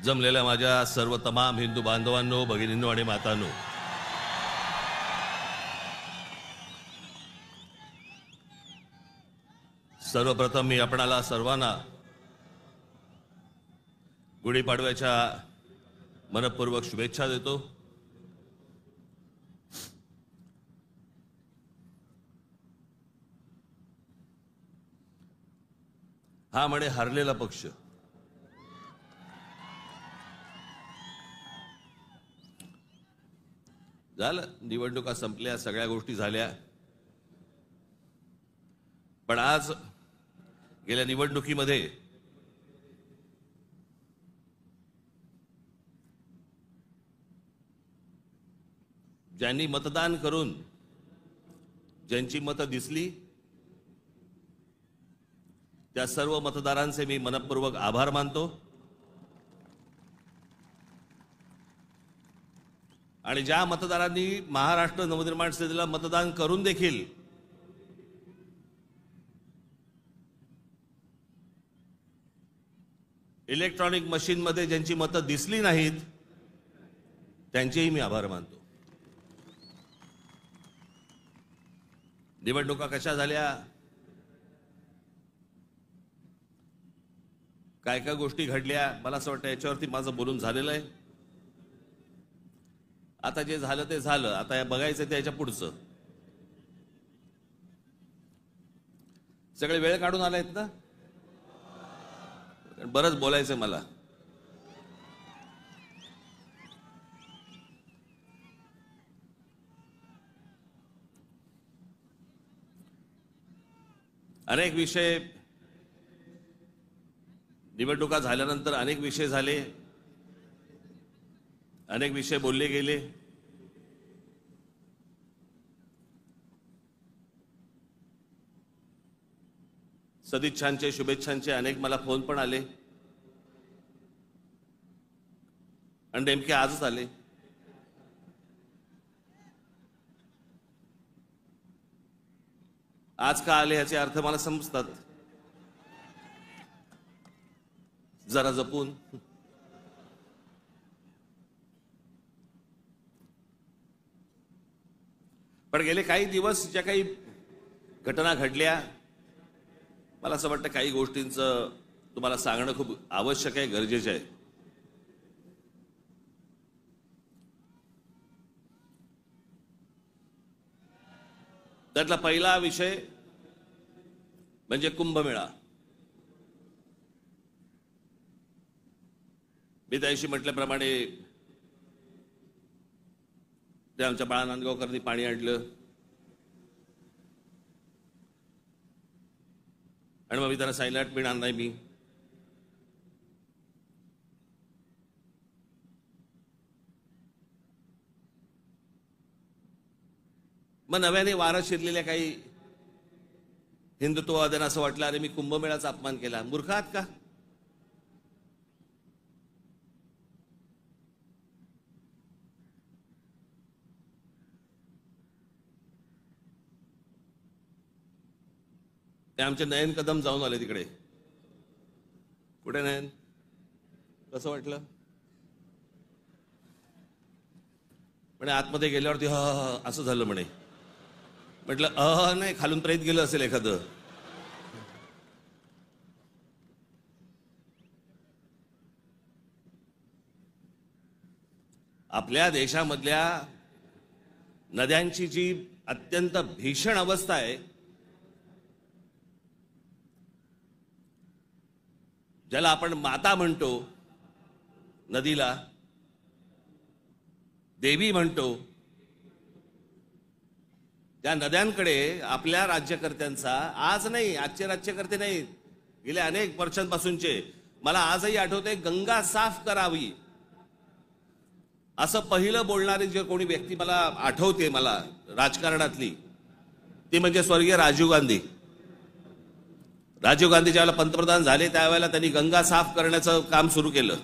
जमलेल्या माझ्या सर्व तमाम हिंदू बांधवांनो, भगिनींनो आणि मातांनो, सर्वप्रथम मी आपणाला सर्वांना गुढीपाडव्याच्या मनपूर्वक शुभेच्छा देतो। हा म्हणे हरलेला पक्ष, झालं, निवडणुका संपल्या, सगळ्या गोष्टी झाल्या, पण आज गेल्या निवडणुकीमध्ये ज्यांनी मतदान करून ज्यांची मतं दिसली त्या सर्व मतदारांचे मी मनपूर्वक आभार मानतो। आणि ज्या मतदारांनी महाराष्ट्र नवनिर्माण सेनेला मतदान करून देखील इलेक्ट्रॉनिक मशीनमध्ये ज्यांची मतं दिसली नाहीत त्यांचेही मी आभार मानतो। निवडणुका कशा झाल्या, काय काय गोष्टी घडल्या, मला असं वाटतं याच्यावरती माझं बोलून झालेलं आहे। आता जे झालं ते झालं, आता बघायचं ते याच्या पुढचं। सगळे वेळ काढून आलायत ना, बरंच बोलायचं मला। अनेक विषय, निवडणुका झाल्यानंतर अनेक विषय झाले, अनेक विषय बोलले गेले। सदिच्छांचे, शुभेच्छांचे अनेक मला फोन पण आले आणि नेमके आजच आले। आज का आले याचे अर्थ मला समजतात, जरा जपून। पण गेले काही दिवस ज्या काही घटना घडल्या, मला असं वाटतं काही गोष्टींचं तुम्हाला सांगणं खूप आवश्यक आहे, गरजेचं आहे। त्यातला पहिला विषय म्हणजे कुंभमेळा। मी त्याशी म्हटल्याप्रमाणे ते आमच्या बाळा नांदगावकरांनी पाणी आणलं आणि मग मी त्यांना सांगितलं पिणार नाही मी। मग नव्याने वारं शिरलेल्या काही हिंदुत्ववाद्यांना असं वाटलं, अरे मी कुंभमेळ्याचा अपमान केला। मूर्ख आहात का? ते आमचे नयन कदम जाऊन आले तिकडे। कुठे नयन? कसं वाटलं? म्हणे आतमध्ये गेल्यावरती हा असं झालं म्हणे। म्हटलं नाही, खालून प्रेत गेलं असेल एखादं। आपल्या देशामधल्या नद्यांची जी अत्यंत भीषण अवस्था आहे, ज्याला आपण माता म्हणतो, नदीला देवी म्हणतो, त्या नद्यांकडे आपल्या राज्यकर्त्यांचा, आज नाही, आजचे राज्यकर्ते नाही, गेल्या अनेक वर्षांपासूनचे, मला आजही आठवते, गंगा साफ करावी असं पहिलं बोलणारी जे कोणी व्यक्ती मला आठवते, मला राजकारणातली, ती म्हणजे स्वर्गीय राजीव गांधी। राजीव गांधी ज्यावेळेला पंतप्रधान झाले त्यावेळेला त्यांनी गंगा साफ करण्याचं काम सुरू केलं।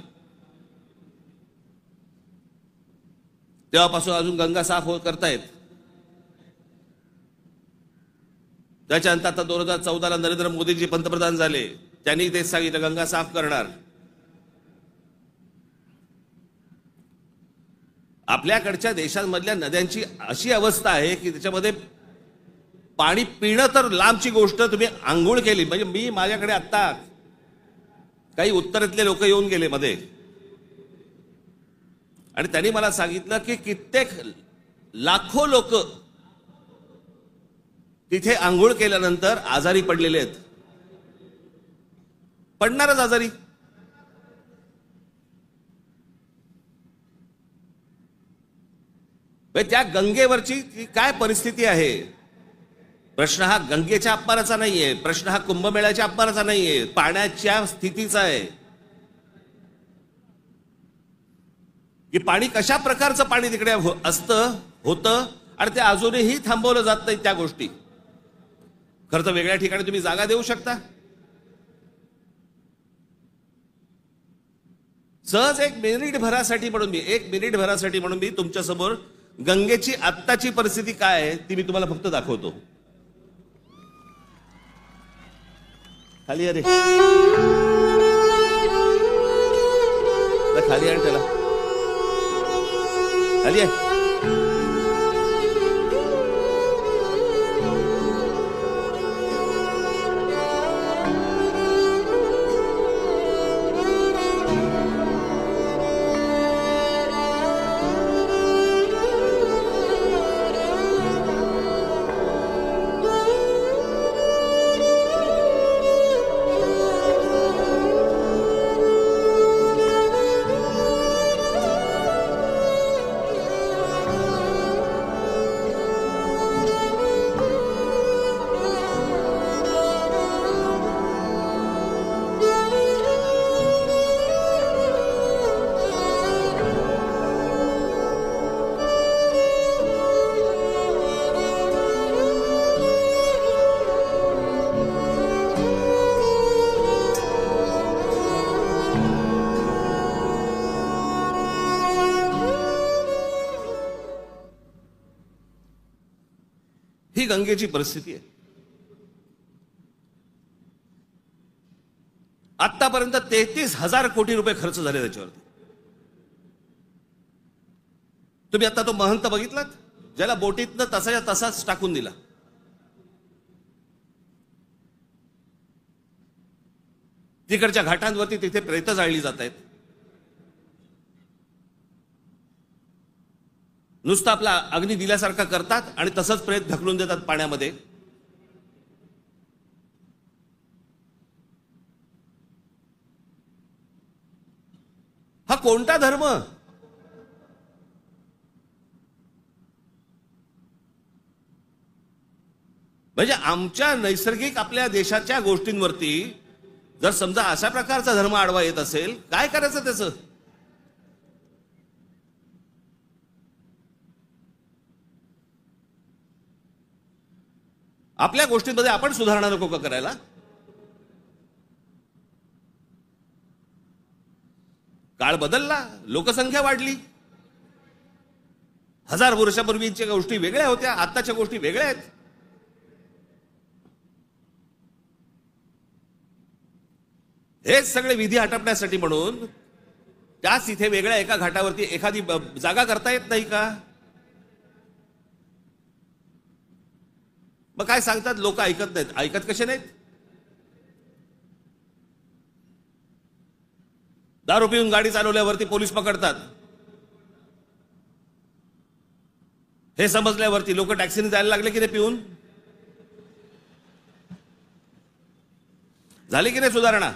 तेव्हापासून अजून गंगा साफ करतायत। त्याच्यानंतर आता 2014ला नरेंद्र मोदीजी पंतप्रधान झाले, त्यांनी तेच सांगितलं गंगा साफ करणार। आपल्याकडच्या देशांमधल्या नद्यांची अशी अवस्था आहे की त्याच्यामध्ये पाणी पिणं तर लांबची गोष्ट, तुम्ही आंघोळ केली म्हणजे मी माझ्याकडे आत्ता काही उत्तरेतले लोक येऊन गेले मध्ये आणि त्यांनी मला सांगितलं की कित्येक लाखो लोक तिथे आंघोळ केल्यानंतर आजारी पडलेले आहेत, पडणारच आजारी. त्या गंगेवरची काय परिस्थिती आहे? प्रश्न हा गंगेच्या अपमानाचा नाहीये, प्रश्न हा कुंभमेळ्याच्या अपमानाचा नाहीये, पाण्याच्या स्थितीचा आहे की पाणी कशा प्रकारचं पाणी तिकडे असतं होतं आणि ते अजूनही थांबवलं जात नाही. त्या गोष्टी खरं तर वेगळ्या ठिकाणी तुम्ही जागा देऊ शकता. सहज एक मिनिट भरासाठी म्हणून मी तुमच्या समोर गंगेची आत्ताची परिस्थिती काय आहे ती मी तुम्हाला फक्त दाखवतो. खाली अरे खाली आहे त्याला, खाली आहे. ही गंगेची परिस्थिती आहे. आतापर्यंत 33,000 कोटी रुपये खर्च झाले त्याच्यावरती. तुम्ही आता तो महंत बघितलात ज्याला बोटीतनं तसाच्या तसाच टाकून दिला. तिकडच्या घाटांवरती तिथे प्रेत जाळली जात आहेत. नुसतं आपला अग्नी दिल्यासारखा करतात आणि तसंच प्रेत ढकलून देतात पाण्यामध्ये. हा कोणता धर्म? म्हणजे आमच्या नैसर्गिक आपल्या देशाच्या गोष्टींवरती जर समजा अशा प्रकारचा धर्म आडवा येत असेल, काय करायचं त्याचं? आपल्या गोष्टींमध्ये आपण सुधारणा नको का करायला? काळ बदलला, लोकसंख्या वाढली. 1000 वर्षापूर्वीच्या गोष्टी वेगळ्या होत्या, आत्ताच्या गोष्टी वेगळ्या आहेत. हेच सगळे विधी हटपण्यासाठी म्हणून त्याच इथे वेगळ्या एका घाटावरती एखादी जागा करता येत नाही का? मग काय सांगतात लोक? ऐकत नाहीत. ऐकत कसे नाहीत? दारू पिऊन गाडी चालवल्यावरती पोलीस पकडतात. हे समजल्यावरती लोक टॅक्सीने जायला लागले की नाही पिऊन? झाली की नाही सुधारणा?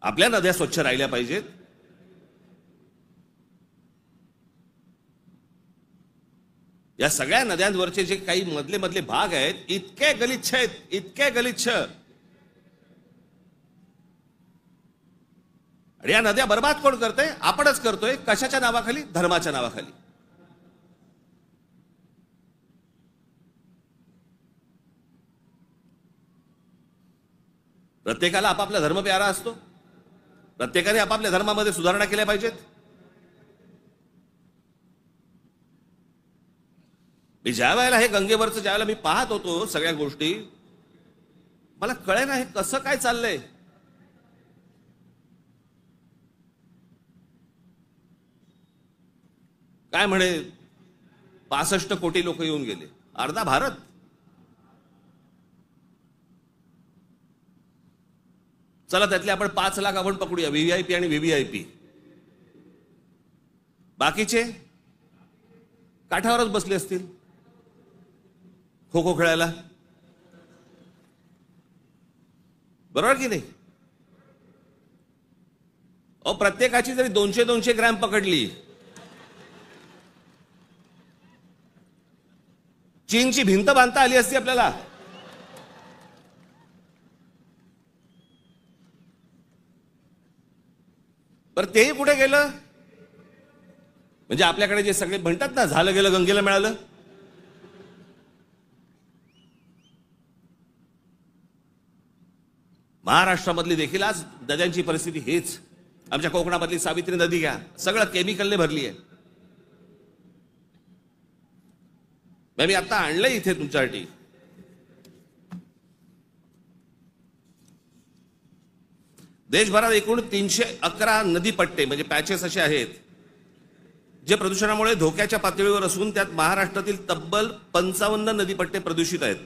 आपल्या नद्या स्वच्छ राहिल्या पाहिजेत. या सगळ्या नद्यांवरचे जे काही मधले मधले भाग आहेत इतके गलिच्छ आहेत, इतके गलिच्छ. आणि या नद्या बर्बाद कोण करतोय? आपणच करतोय. कशाच्या नावाखाली? धर्माच्या नावाखाली. प्रत्येकाला आपापला धर्म प्यारा असतो. प्रत्येकाने आपापल्या धर्मामध्ये सुधारणा केल्या पाहिजेत. मी ज्या वेळेला हे गंगेवरचं ज्यावेळेला मी पाहत होतो सगळ्या गोष्टी, मला कळे ना हे कसं काय चाललंय. काय म्हणे 65 कोटी लोक येऊन गेले, अर्धा भारत. चला त्यातले आपण 5 लाख आपण पकडूया, व्हीव्हीआयपी आणि व्हीव्हीआयपी. बाकीचे काठावरच बसले असतील खो खो खेळायला, बरोबर की नाही? प्रत्येकाची जरी 200-200 ग्रॅम पकडली, चीनची भिंत बांधता आली असती आपल्याला. बरं तेही कुठे गेलं? म्हणजे आपल्याकडे जे सगळे म्हणतात ना, झालं गेलं गंगेला मिळालं. महाराष्ट्रामधली देखील आज नद्यांची परिस्थिती हेच. आमच्या कोकणामधली सावित्री नदी घ्या, सगळं केमिकलने भरली आहे. मी आता आणलंय इथे तुमच्यासाठी. देशभरात एकूण 311 नदीपट्टे म्हणजे पॅचेस असे आहेत जे प्रदूषणामुळे धोक्याच्या पातळीवर असून त्यात महाराष्ट्रातील तब्बल 55 नदीपट्टे प्रदूषित आहेत.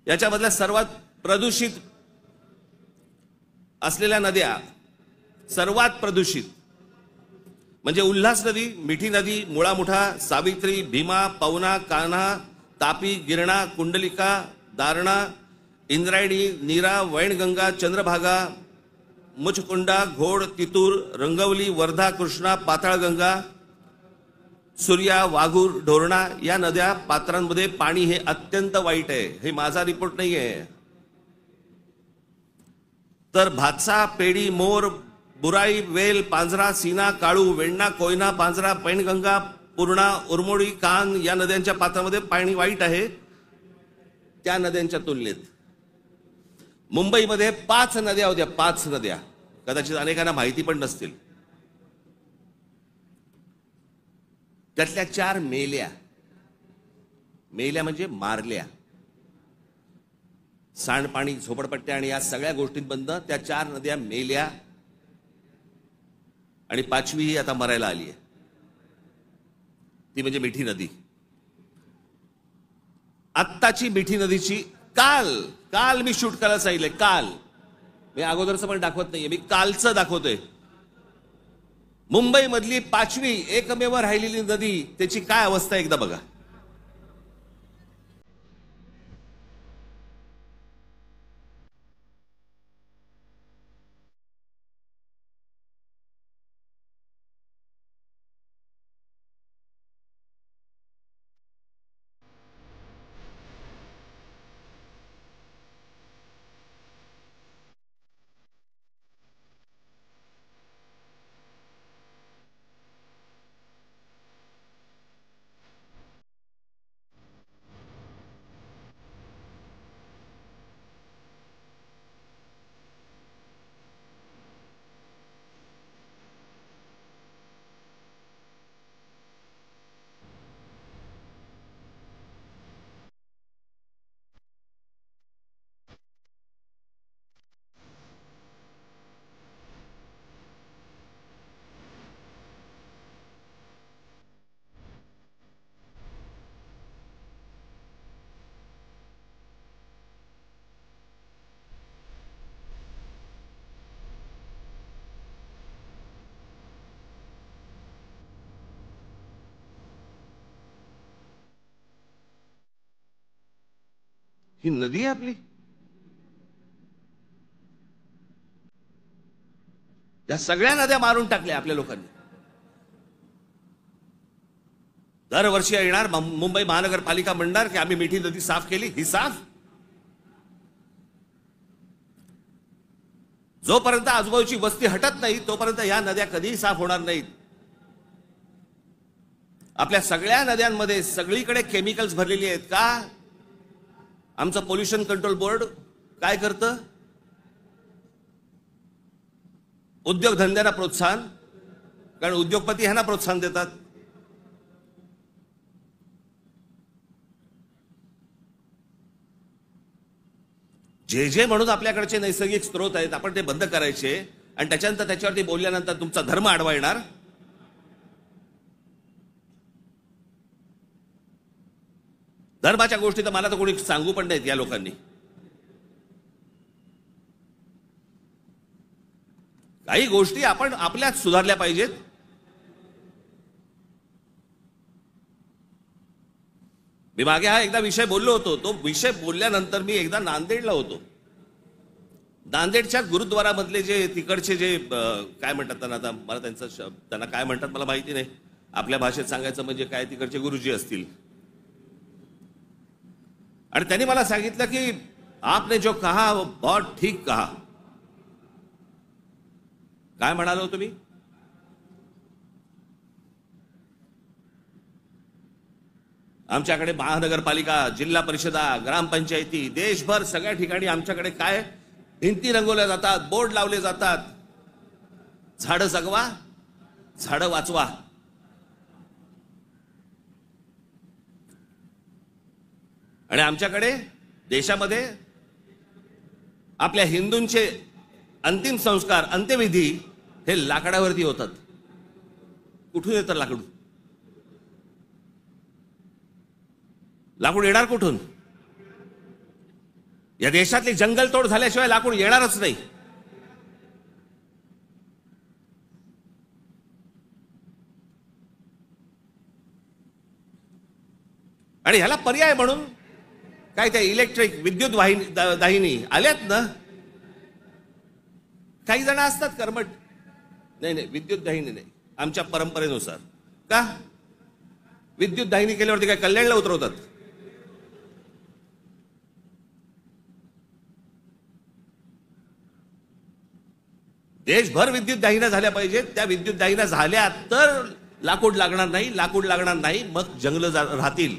याच्यामधल्या सर्वात प्रदूषित असलेल्या नद्या, सर्वात प्रदूषित म्हणजे उल्हास नदी, मिठी नदी, मुळामुठा, सावित्री, भीमा, पवना, कान्हा, तापी, गिरणा, कुंडलिका, दारणा, इंद्रायणी, नीरा, वैनगंगा, चंद्रभागा, मुचकुंडा, घोड, तितूर, रंगवली, वर्धा, कृष्णा, पाताळगंगा, सूर्या, वाघूर, ढोरणा या नद्या पात्रांमध्ये पाणी हे अत्यंत वाईट आहे. हे माझा रिपोर्ट नाही आहे. तर भातसा, पेडी, मोर, बुराई, वेल, पांझरा, सीना, काळू, वेण्णा, कोयना, पांझरा, पैनगंगा, पूर्णा, उरमोडी, कान या नद्यांच्या पात्रामध्ये पाणी वाईट आहे. त्या नद्यांच्या तुलनेत मुंबईमध्ये 5 नद्या होत्या, 5 नद्या. कदाचित अनेकांना माहिती पण नसतील. त्यातल्या 4 मेल्या. मेल्या म्हणजे मारल्या. सांडपाणी, झोपडपट्ट्या आणि या सगळ्या गोष्टींबद्दल त्या 4 नद्या मेल्या आणि 5वी ही आता मरायला आली आहे. ती म्हणजे मिठी नदी. आत्ताची मिठी नदीची काल मी शूट करायला सांगितलंय. काल मी अगोदरचं पण दाखवत नाहीये, मी कालचं दाखवतोय. मुंबई मधली 5वी एकमेव राहिलेली नदी, त्याची काय अवस्था एकदा बघा. ही नदी आहे आपली. या सगळ्या नद्या मारून टाकल्या आपल्या लोकांनी. दरवर्षी येणार मुंबई महानगरपालिका म्हणणार की आम्ही मिठी नदी साफ केली. ही साफ जोपर्यंत आजूबाजूची वस्ती हटत नाही तोपर्यंत या नद्या कधीही साफ होणार नाहीत. आपल्या सगळ्या नद्यांमध्ये सगळीकडे केमिकल्स भरलेली आहेत. का? आमचं पोल्युशन कंट्रोल बोर्ड काय करतं? उद्योगधंद्यांना प्रोत्साहन, कारण उद्योगपती ह्यांना प्रोत्साहन देतात. जे जे म्हणून आपल्याकडचे नैसर्गिक स्रोत आहेत आपण ते बंद करायचे आणि त्याच्यानंतर त्याच्यावरती बोलल्यानंतर तुमचा धर्म आडवा येणार. धर्माच्या गोष्टी तर मला तर कोणी सांगू पण नाहीत या लोकांनी. काही गोष्टी आपण आपल्यात सुधारल्या पाहिजेत. मी मागे हा एकदा विषय बोललो होतो. तो विषय बोलल्यानंतर मी एकदा नांदेडला होतो. नांदेडच्या गुरुद्वारामधले जे तिकडचे जे काय म्हणतात त्यांना, आता मला त्यांना काय म्हणतात मला माहिती नाही, आपल्या भाषेत सांगायचं म्हणजे काय, तिकडचे गुरुजी असतील. आणि त्यांनी मला सांगितलं की आपने जो कहा वो बहुत ठीक कहा. काय म्हणालो तुम्ही? आमच्याकडे महानगरपालिका, जिल्हा परिषदा, ग्रामपंचायती, देशभर सगळ्या ठिकाणी आमच्याकडे काय भिंती रंगवल्या जातात, बोर्ड लावले जातात, झाडं जगवा, झाडं वाचवा. आणि आमच्याकडे देशामध्ये आपल्या हिंदूंचे अंतिम संस्कार, अंत्यविधी हे लाकडावरती होतात. कुठून येतं लाकूड? लाकूड येणार कुठून? या देशातली जंगलतोड झाल्याशिवाय लाकूड येणारच नाही. आणि ह्याला पर्याय म्हणून काय त्या इलेक्ट्रिक विद्युत दाहिनी आल्यात ना. काही जण असतात कर्मठ, नाही विद्युत दाहिनी नाही, आमच्या परंपरेनुसार. का विद्युत दाहिनी केल्यावरती काय कल्याणला उतरवतात? देशभर विद्युत दाहिन्या झाल्या पाहिजेत. त्या विद्युत दाहिन्या झाल्या तर लाकूड लागणार नाही. लाकूड लागणार नाही मग जंगल राहतील.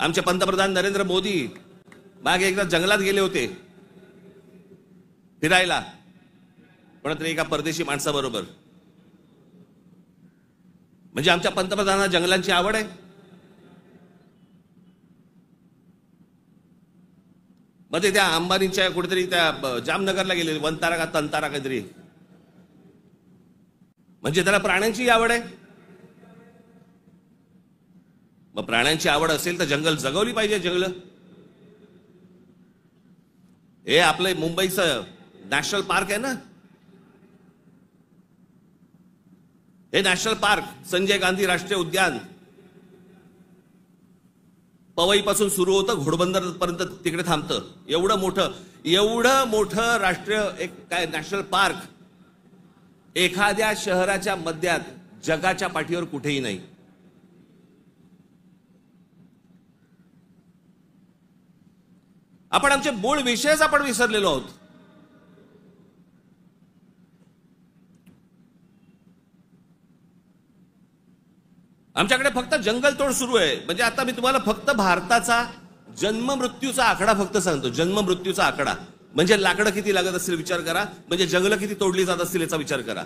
आमचे पंतप्रधान नरेंद्र मोदी मागे एकदा जंगलात गेले होते फिरायला, कोणतरी एका परदेशी माणसाबरोबर. म्हणजे आमच्या पंतप्रधानांना जंगलांची आवड आहे. मग ते त्या अंबानीच्या कुठेतरी त्या जामनगरला गेले, वनतारा का तंतारा काहीतरी. म्हणजे त्याला प्राण्यांची आवड आहे. मग प्राण्यांची आवड असेल तर जंगल जगवली पाहिजे. जंगल हे आपलं मुंबईचं नॅशनल पार्क आहे ना, हे नॅशनल पार्क संजय गांधी राष्ट्रीय उद्यान पवईपासून सुरू होतं, घोडबंदर पर्यंत तिकडे थांबतं. एवढं मोठं राष्ट्रीय एक काय नॅशनल पार्क एखाद्या शहराच्या मध्यात जगाच्या पाठीवर कुठेही नाही. आपण आमचे मूळ विषयच आपण विसरलेलो आहोत. आमच्याकडे फक्त जंगलतोड सुरू आहे. म्हणजे आता मी तुम्हाला फक्त भारताचा जन्म मृत्यूचा आकडा फक्त सांगतो. जन्म मृत्यूचा आकडा म्हणजे लाकडं किती लागत असतील विचार करा, म्हणजे जंगलं किती तोडली जात असतील याचा विचार करा.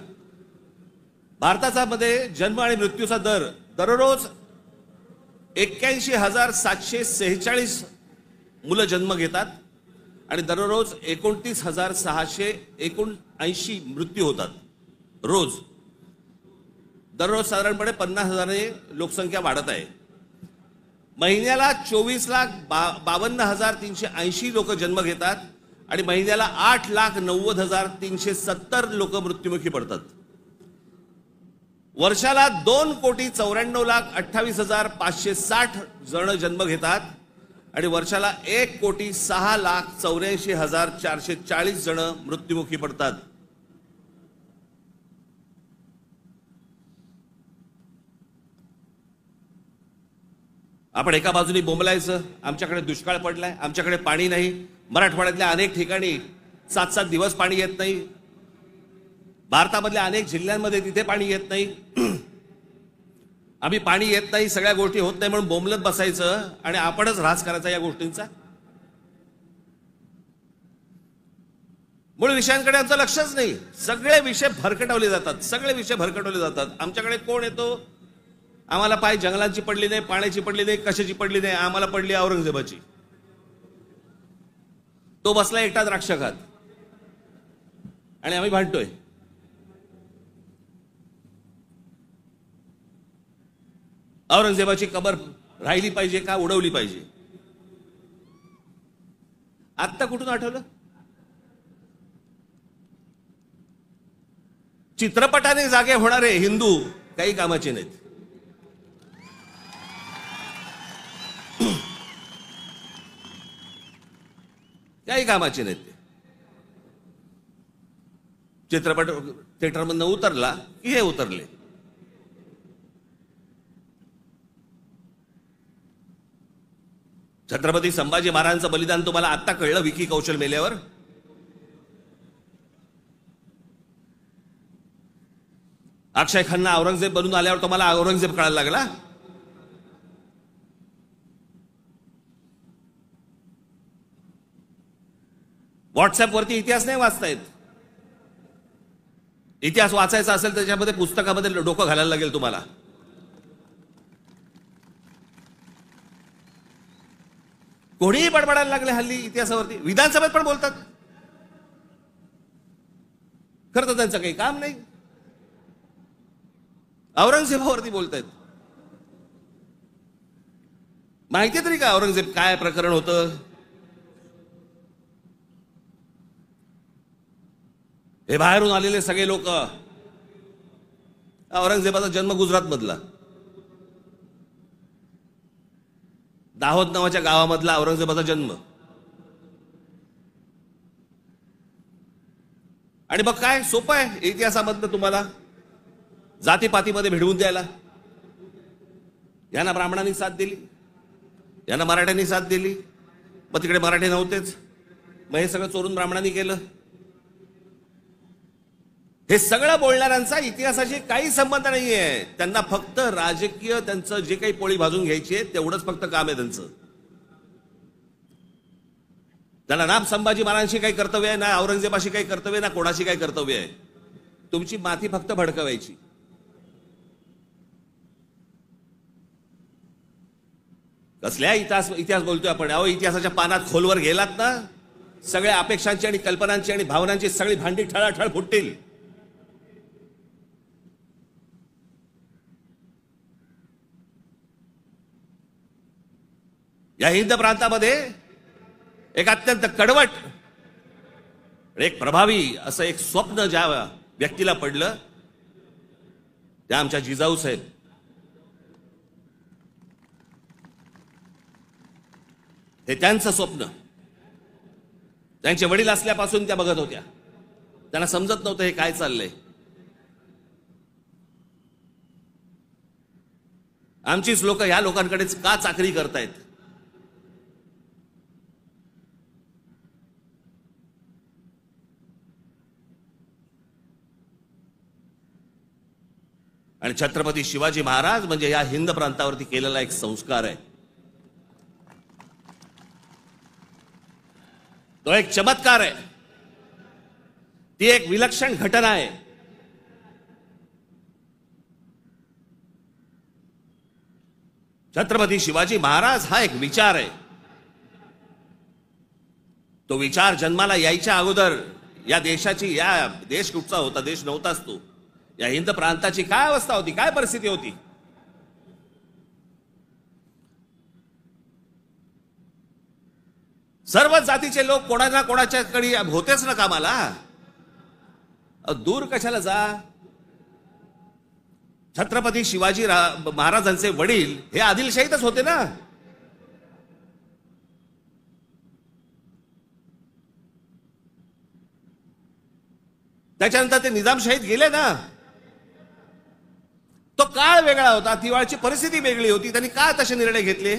भारताचा मध्ये जन्म आणि मृत्यूचा दर दररोज 81,746 मुलं जन्म घेतात आणि दररोज 29,679 मृत्यू होतात रोज. दररोज साधारणपणे 50,000 लोकसंख्या वाढत आहे. महिन्याला 24,52,380 लोक जन्म घेतात आणि महिन्याला 8,90,370 लोक मृत्युमुखी पडतात. वर्षाला 2,94,28,560 जण जन्म घेतात आणि वर्षाला 1,06,84,440 जण मृत्युमुखी पडतात. आपण एका बाजूने बोंबलायचं, आमच्याकडे दुष्काळ पडलाय, आमच्याकडे पाणी नाही. मराठवाड्यातल्या अनेक ठिकाणी 7-7 दिवस पाणी येत नाही. भारतामधल्या अनेक जिल्ह्यांमध्ये तिथे पाणी येत नाही. आम्ही पाणी येत नाही, सगळ्या गोष्टी होत नाही म्हणून बोंबलत बसायचं आणि आपणच ऱ्हास करायचा या गोष्टींचा. मूळ विषयांकडे आमचं लक्षच नाही. सगळे विषय भरकटवले जातात. आमच्याकडे कोण येतो, आम्हाला पाय जंगलांची पडली नाही, पाण्याची पडली नाही, कशाची पडली नाही, आम्हाला पडली औरंगजेबाची. तो बसला एकटा द्राक्ष खात आणि आम्ही भांडतोय. औरंगजेबाची कबर राहिली पाहिजे का उडवली पाहिजे? आत्ता कुठून आठवलं? चित्रपटाने जागे होणारे हिंदू काही कामाचे नाहीत. काही कामाचे नाहीत ते. चित्रपट थिएटरमधनं उतरला की हे उतरले. छत्रपती संभाजी महाराजांचं बलिदान तुम्हाला आत्ता कळलं विकी कौशल मेल्यावर? अक्षय खन्ना औरंगजेब बनून आल्यावर तुम्हाला औरंगजेब कळायला लागला? व्हॉट्सअपवरती इतिहास नाही वाचतायत. इतिहास वाचायचा असेल त्याच्यामध्ये पुस्तकामध्ये डोकं घालायला लागेल तुम्हाला. कोणीही बडबडायला लागले हल्ली इतिहासावरती. विधानसभेत पण बोलतात. खरं तर त्यांचं काही काम नाही. औरंगजेबावरती बोलतायत. माहिती तरी का औरंगजेब काय प्रकरण होतं? हे बाहेरून आलेले सगळे लोक. औरंगजेबाचा जन्म गुजरात मधला, दाहोद नावाच्या गावामधला औरंगजेबाचा जन्म. आणि मग काय सोपं आहे इतिहासामधनं तुम्हाला जातीपातीमध्ये भिडवून द्यायला. यांना ब्राह्मणांनी साथ दिली, यांना मराठ्यांनी साथ दिली, मग तिकडे मराठी नव्हतेच, मग हे सगळं चोरून ब्राह्मणांनी केलं. हे सगळं बोलणाऱ्यांचा इतिहासाशी काही संबंध नाहीये. त्यांना फक्त राजकीय त्यांचं जे काही पोळी भाजून घ्यायची आहे तेवढंच फक्त काम आहे त्यांचं. त्यांना ना संभाजी महाराजांशी काही कर्तव्य आहे, ना औरंगजेबाशी काही कर्तव्य, ना कोणाशी काही कर्तव्य आहे. तुमची माती फक्त भडकवायची. कसल्या इतिहास बोलतोय आपण? अहो, इतिहासाच्या पानात खोलवर गेलात ना, सगळ्या अपेक्षांची आणि कल्पनांची आणि भावनांची सगळी भांडी ठळाठळ फुटतील. या हिंद प्रांतामध्ये एक अत्यंत कडवट, एक प्रभावी असं एक स्वप्न ज्या व्यक्तीला पडलं त्या आमच्या जिजाऊ साहेब. हे त्यांचं स्वप्न त्यांचे वडील असल्यापासून त्या बघत होत्या. त्यांना समजत नव्हतं हे काय चाललंय. आमचीच लोक ह्या लोकांकडेच का चाकरी करतायत? आणि छत्रपती शिवाजी महाराज म्हणजे या हिंद प्रांतावरती केलेला एक संस्कार आहे. तो एक चमत्कार आहे. ती एक विलक्षण घटना आहे. छत्रपती शिवाजी महाराज हा एक विचार आहे. तो विचार जन्माला यायच्या अगोदर या देशाची, या देश कुठचा होता? देश नव्हताच तो. या हिंद प्रांताची काय अवस्था होती, काय परिस्थिती होती? सर्व जातीचे लोक कोणाला कोणाच्याकडे होतेच ना कामाला. दूर कशाला जा. छत्रपती शिवाजी महाराजांचे वडील हे आदिलशाहीतच होते ना. त्याच्यानंतर ते निजामशाहीत गेले ना. तो काळ वेगळा होता, ती वेळची परिस्थिती वेगळी होती. त्यांनी का तसे निर्णय घेतले?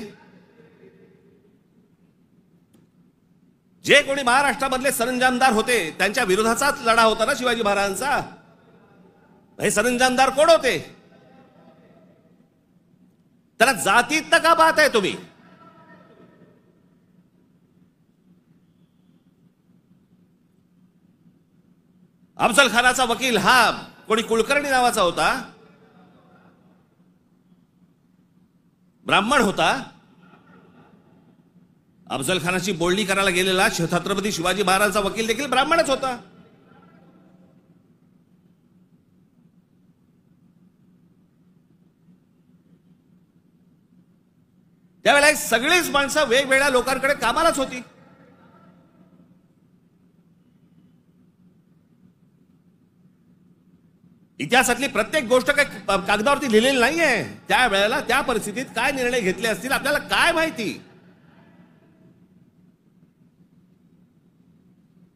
जे कोणी महाराष्ट्रामधले सरंजामदार होते त्यांच्या विरोधाचाच लढा होता ना शिवाजी महाराजांचा. हे सरंजामदार कोण होते? त्याला जातीत का पाहताय तुम्ही? अफजल खानाचा वकील हा कोणी कुलकर्णी नावाचा होता, ब्राह्मण होता. अफजल खानाची बोलणी करायला गेलेला छत्रपती शिवाजी महाराजांचा वकील देखील ब्राह्मणच होता. त्यावेळेला सगळीच माणसं वेगवेगळ्या लोकांकडे कामालाच होती. इतिहासातली प्रत्येक गोष्ट काही कागदावरती लिहिलेली नाहीये. त्यावेळेला त्या परिस्थितीत काय निर्णय घेतले असतील आपल्याला काय माहिती.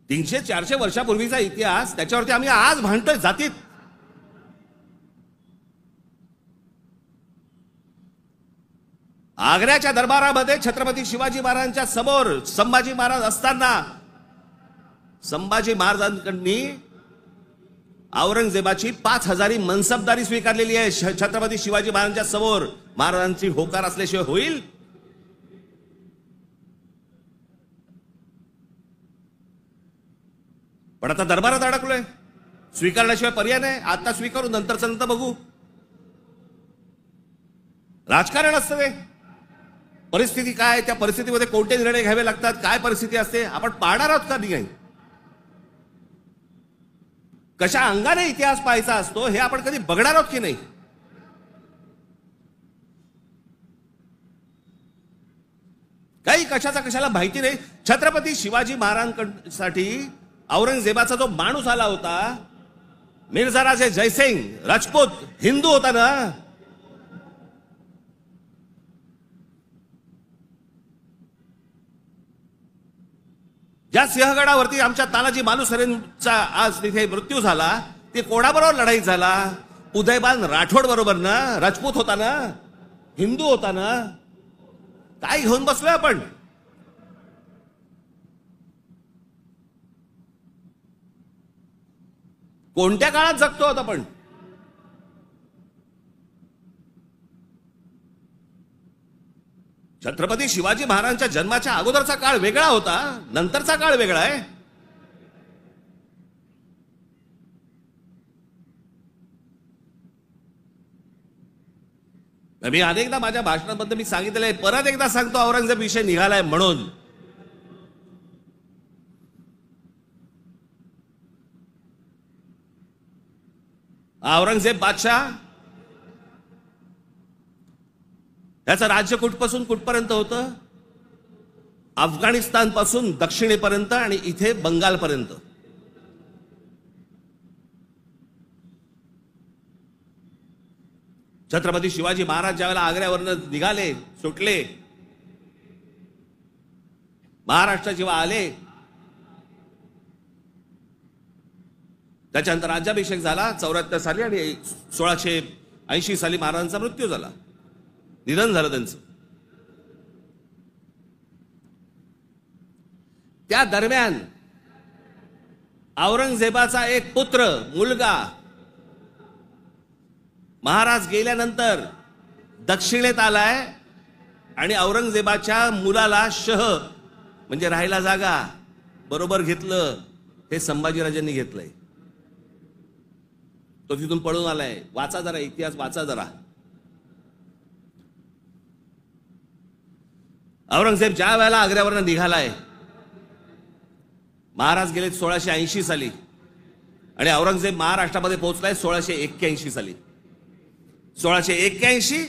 300-400 वर्षापूर्वीचा इतिहास, त्याच्यावरती आम्ही आज भांडतोय जातीत. आग्र्याच्या दरबारामध्ये छत्रपती शिवाजी महाराजांच्या समोर संभाजी महाराज असताना संभाजी महाराजांकडनी औरंगजेबाची 5000 मनसबदारी स्वीकारलेली आहे. छत्रपती शिवाजी महाराजांच्या समोर महाराजांची होकार असल्याशिवाय होईल? पण आता दरबारात अडकलोय, स्वीकारण्याशिवाय पर्याय नाही. आता स्वीकारू, नंतरचं नंतर बघू. राजकारण असतं ते. परिस्थिती काय, त्या परिस्थितीमध्ये कोणते निर्णय घ्यावे लागतात, काय परिस्थिती असते आपण पाहणार आहोत का नाही. कशा अंगाने इतिहास पाहायचा असतो हे आपण कधी बघणार आहोत की नाही. काही कशाचा कशाला माहिती नाही. छत्रपती शिवाजी महाराजांसाठी औरंगजेबाचा जो माणूस आला होता, मिर्झा राजे जयसिंग राजपूत, हिंदू होता ना. ज्या सिंहगडावरती आमच्या तानाजी मालुसरेंचा आज तिथे मृत्यू झाला, ते कोणाबरोबर लढाई झाला? उदयबान राठोड बरोबर ना. राजपूत होता ना, हिंदू होता ना. काय घेऊन बसलोय आपण? कोणत्या काळात जगतो आहोत आपण? छत्रपती शिवाजी महाराजांच्या जन्माच्या अगोदरचा काळ वेगळा होता, नंतरचा काळ वेगळा आहे. मी अनेकदा माझ्या भाषणामध्ये मी सांगितलेलं आहे, परत एकदा सांगतो, औरंगजेब विषय निघालाय म्हणून. औरंगजेब बादशाह याचं राज्य कुठपासून कुठपर्यंत होतं? अफगाणिस्तान पासून दक्षिणेपर्यंत आणि इथे बंगालपर्यंत. छत्रपती शिवाजी महाराज ज्यावेळेला आग्र्यावरनं निघाले, सुटले, महाराष्ट्र जेव्हा आले, त्याच्यानंतर राज्याभिषेक झाला 74 साली आणि 1680 साली महाराजांचा मृत्यू झाला, निधन झालं त्यांचं. त्या दरम्यान औरंगजेबाचा एक पुत्र, मुलगा, महाराज गेल्यानंतर दक्षिणेत आलाय आणि औरंगजेबाच्या मुलाला शह म्हणजे राहायला जागा बरोबर घेतलं. हे संभाजीराजांनी घेतलंय. तो तिथून पळून आलाय. वाचा जरा इतिहास, वाचा जरा. औरंगजेब ज्या वेळेला आग्र्यावरनं निघालाय, महाराज गेले 1680 साली आणि औरंगजेब महाराष्ट्रामध्ये पोहोचलाय 1681 साली. 1681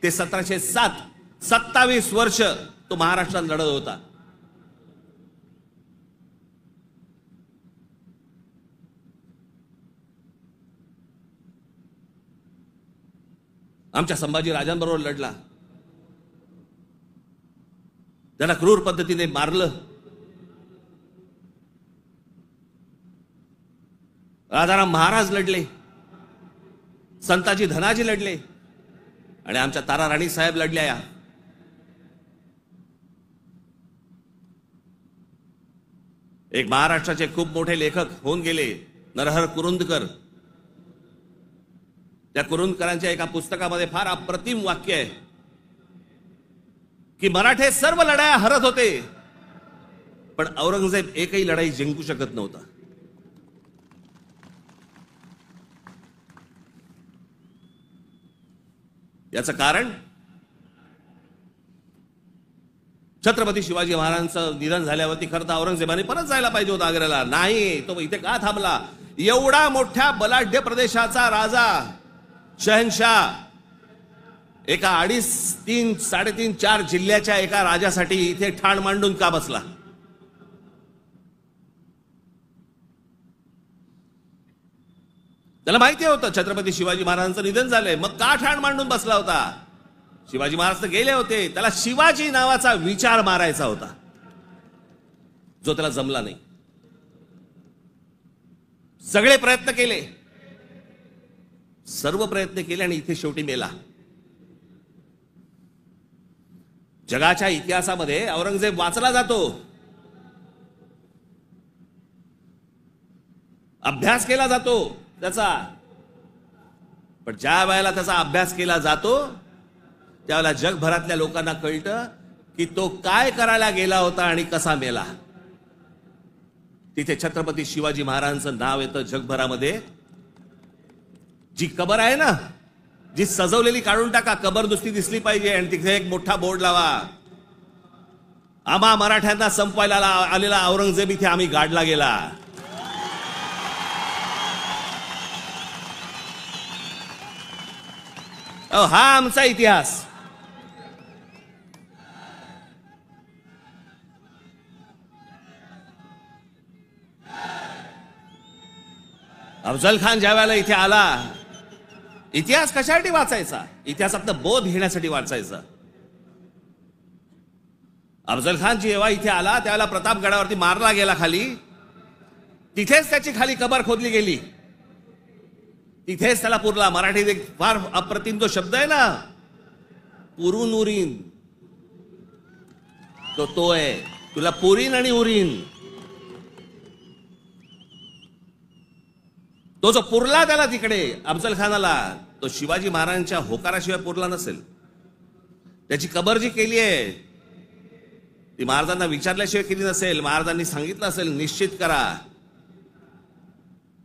ते 1707, 27 वर्ष तो महाराष्ट्रात लढत होता. आमच्या संभाजी राजांबरोबर लढला. त्याला क्रूर पद्धतीने मारलं. राजाराम महाराज लढले, संताजी धनाजी लढले आणि आमच्या तारा राणी साहेब लढल्या. एक महाराष्ट्राचे खूप मोठे लेखक होऊन गेले, नरहर कुरुंदकर. त्या कुरुंदकरांच्या एका पुस्तकामध्ये फार अप्रतिम वाक्य आहे की मराठे सर्व लढाया हरत होते, पण औरंगजेब एकही लढाई जिंकू शकत नव्हता. याचं कारण छत्रपती शिवाजी महाराजांचं निधन झाल्यावरती खरं तर औरंगजेबाने परत जायला पाहिजे होतं आग्र्याला. नाही, तो इथे का थांबला? एवढा मोठ्या बलाढ्य प्रदेशाचा राजा, शहनशाह, एका 2.5, 3, 3.5, 4 जिल्ह्याच्या एका राजासाठी इथे ठाण मांडून का बसला? त्याला माहिती होतं छत्रपती शिवाजी महाराजांचं निधन झालंय, मग का ठाण मांडून बसला होता? शिवाजी महाराज तर गेले होते, त्याला शिवाजी नावाचा विचार मारायचा होता, जो त्याला जमला नाही. सगळे प्रयत्न केले, सर्व प्रयत्न केले आणि इथे शेवटी मेला. जगाच्या इतिहासामध्ये औरंगजेब वाचला जातो, अभ्यास केला जातो त्याचा, पण ज्या वेळेला त्याचा अभ्यास केला जातो त्यावेळेला जगभरातल्या लोकांना कळतं की तो काय करायला गेला होता आणि कसा मेला. तिथे छत्रपती शिवाजी महाराजांचं नाव येतं जगभरामध्ये. जी कबर आहे ना, जी सजवलेली काढून टाका, कबर नुसती दिसली पाहिजे आणि तिथे एक मोठा बोर्ड लावा, आम्हा मराठ्यांना संपवायला आलेला औरंगजेब इथे आम्ही गाडला गेला. हा आमचा इतिहास. अफजल खान ज्या वेळेला इथे आला, इतिहास कशासाठी वाचायचा? इतिहासातनं बोध घेण्यासाठी वाचायचा. अफजल खान जेव्हा इथे आला त्यावेळेला प्रतापगडावरती मारला गेला खाली, तिथेच त्याची खाली कबर खोदली गेली, तिथेच त्याला पुरला. मराठीत एक फार अप्रतिम जो शब्द आहे ना, पुरून उरीन, तो आहे, तुला पुरीन आणि उरीन. तो जो पुरला त्याला तिकडे अफजल खानाला, तो शिवाजी महाराजांच्या होकाराशिवाय पुरला नसेल. त्याची कबर जी केली आहे ती महाराजांना विचारल्याशिवाय केली नसेल. महाराजांनी सांगितलं असेल, निश्चित करा,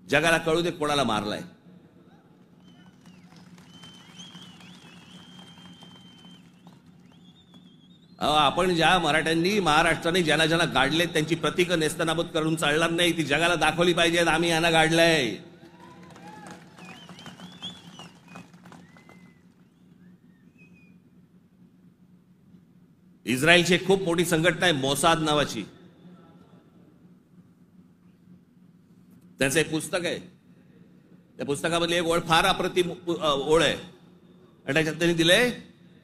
जगाला कळू दे कोणाला मारलाय. आपण ज्या मराठ्यांनी महाराष्ट्राने ज्यांना ज्यांना गाडले त्यांची प्रतीक नेस्तनाबूत करून चालणार नाही, ती जगाला दाखवली पाहिजेत, आम्ही यांना गाडलंय. इस्रायलची एक खूप मोठी संघटना आहे मोसाद नावाची, त्यांचं एक पुस्तक आहे. त्या पुस्तकामधली एक ओळ फार अप्रतिम ओळ आहे आणि त्याच्यात त्यांनी दिलंय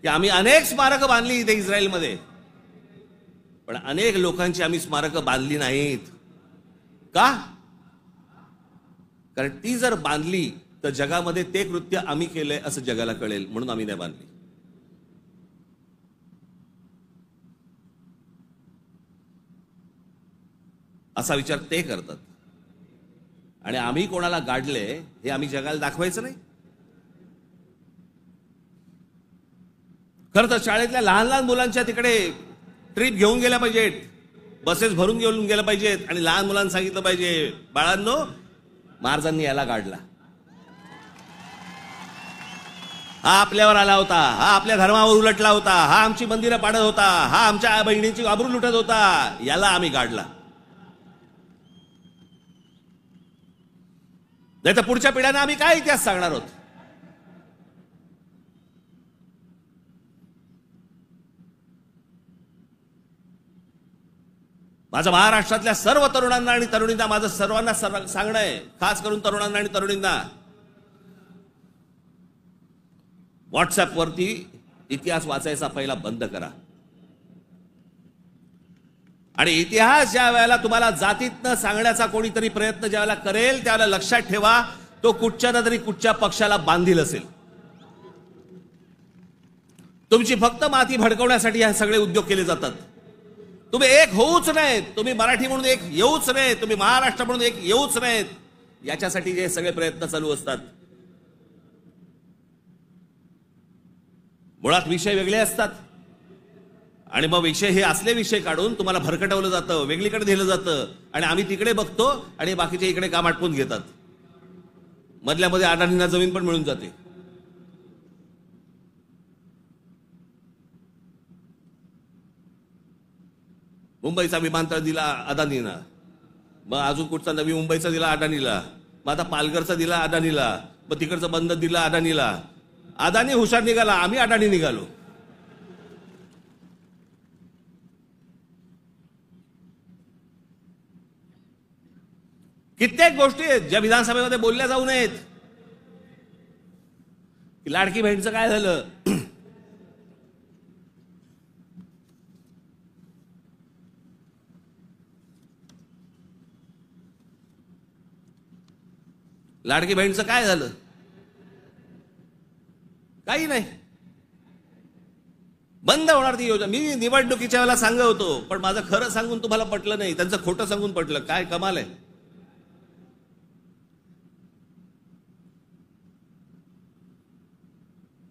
की आम्ही अनेक स्मारकं बांधली इथे इस्रायलमध्ये, पण अनेक लोकांची आम्ही स्मारकं बांधली नाहीत. का? कारण ती जर बांधली तर जगामध्ये ते कृत्य आम्ही केलंय असं जगाला कळेल, म्हणून आम्ही नाही बांधली. असा विचार ते करतात. आणि आम्ही कोणाला गाडले हे आम्ही जगाला दाखवायचं नाही. खरं तर शाळेतल्या लहान लहान मुलांच्या तिकडे ट्रिप घेऊन गेल्या पाहिजेत, बसेस भरून घेऊन गेल्या पाहिजेत आणि लहान मुलांना सांगितलं पाहिजे, बाळांनो, महाराजांनी याला गाडला, हा आपल्यावर आला होता, हा आपल्या धर्मावर उलटला होता, हा आमची मंदिरं पाडत होता, हा आमच्या बहिणींची आबरू लुटत होता, याला आम्ही गाडला. नाही तर पुढच्या पिढ्यांना आम्ही काय इतिहास सांगणार आहोत? माझं महाराष्ट्रातल्या सर्व तरुणांना आणि तरुणींना माझं सर्वांना सांगणं आहे, खास करून तरुणांना आणि तरुणींना, व्हॉट्सअपवरती इतिहास वाचायचा पहिला बंद करा. आणि इतिहास ज्या वेळेला तुम्हाला जातीतनं सांगण्याचा कोणीतरी प्रयत्न ज्या वेळेला करेल त्यावेळेला लक्षात ठेवा, तो कुठच्या ना तरी कुठच्या पक्षाला बांधील असेल. तुमची फक्त माती भडकवण्यासाठी हे सगळे उद्योग केले जातात. तुम्ही एक होऊच नाहीत, तुम्ही मराठी म्हणून एक येऊच नाहीत, तुम्ही महाराष्ट्र म्हणून एक येऊच नाहीत, याच्यासाठी जे सगळे प्रयत्न चालू असतात. मुळात विषय वेगळे असतात आणि मग विषय हे असले विषय काढून तुम्हाला भरकटवलं जातं, वेगळीकडे दिलं जातं आणि आम्ही तिकडे बघतो आणि बाकीचे इकडे काम आटपून घेतात. मधल्या मध्ये अडाणींना जमीन पण मिळून जाते. मुंबईचा विमानतळ दिला अदानीला, मग अजून कुठचा नवी मुंबईचा दिला अदानीला, मग आता पालघरचा दिला अदानीला, मग तिकडचा बंद दिला अदानीला. अदानी हुशार निघाला, आम्ही अडाणी निघालो. कित्येक गोष्टी आहेत ज्या विधानसभेमध्ये बोलल्या जाऊ नयेत. लाडकी बहीणचं काय झालं? लाडकी बहीणचं काय झालं? काही नाही. बंद होणार ती योजना. मी निवडणुकीच्या वेळेला सांगत होतो, पण माझं खरं सांगून तुम्हाला पटलं नाही, त्यांचं खोटं सांगून पटलं. काय कमाल आहे.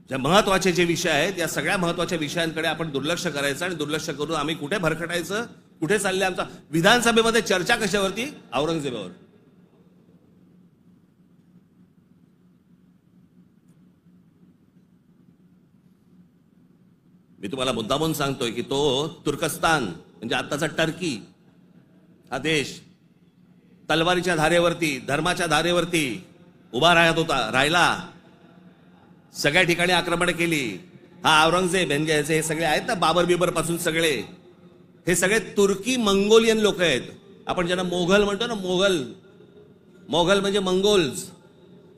ज्या महत्वाचे जे विषय आहेत, या सगळ्या महत्वाच्या विषयांकडे आपण दुर्लक्ष करायचं आणि दुर्लक्ष करून आम्ही कुठे भरकटायचं, कुठे चाललंय आमचा. विधानसभेमध्ये चर्चा कशावरती? औरंगजेबावर. मी तुम्हाला मुद्दामून सांगतोय की तो तुर्कस्तान म्हणजे आताचा टर्की हा देश तलवारीच्या धारेवरती, धर्माच्या धारेवरती उभा राहिला. सगळ्या ठिकाणी आक्रमण केली. हा औरंगजेब हे सगळे आहेत ना, बाबर बिबर पासून सगळे, हे सगळे तुर्की मंगोलियन लोक आहेत. आपण ज्यांना मोघल म्हणतो ना, मोघल म्हणजे मंगोल्स,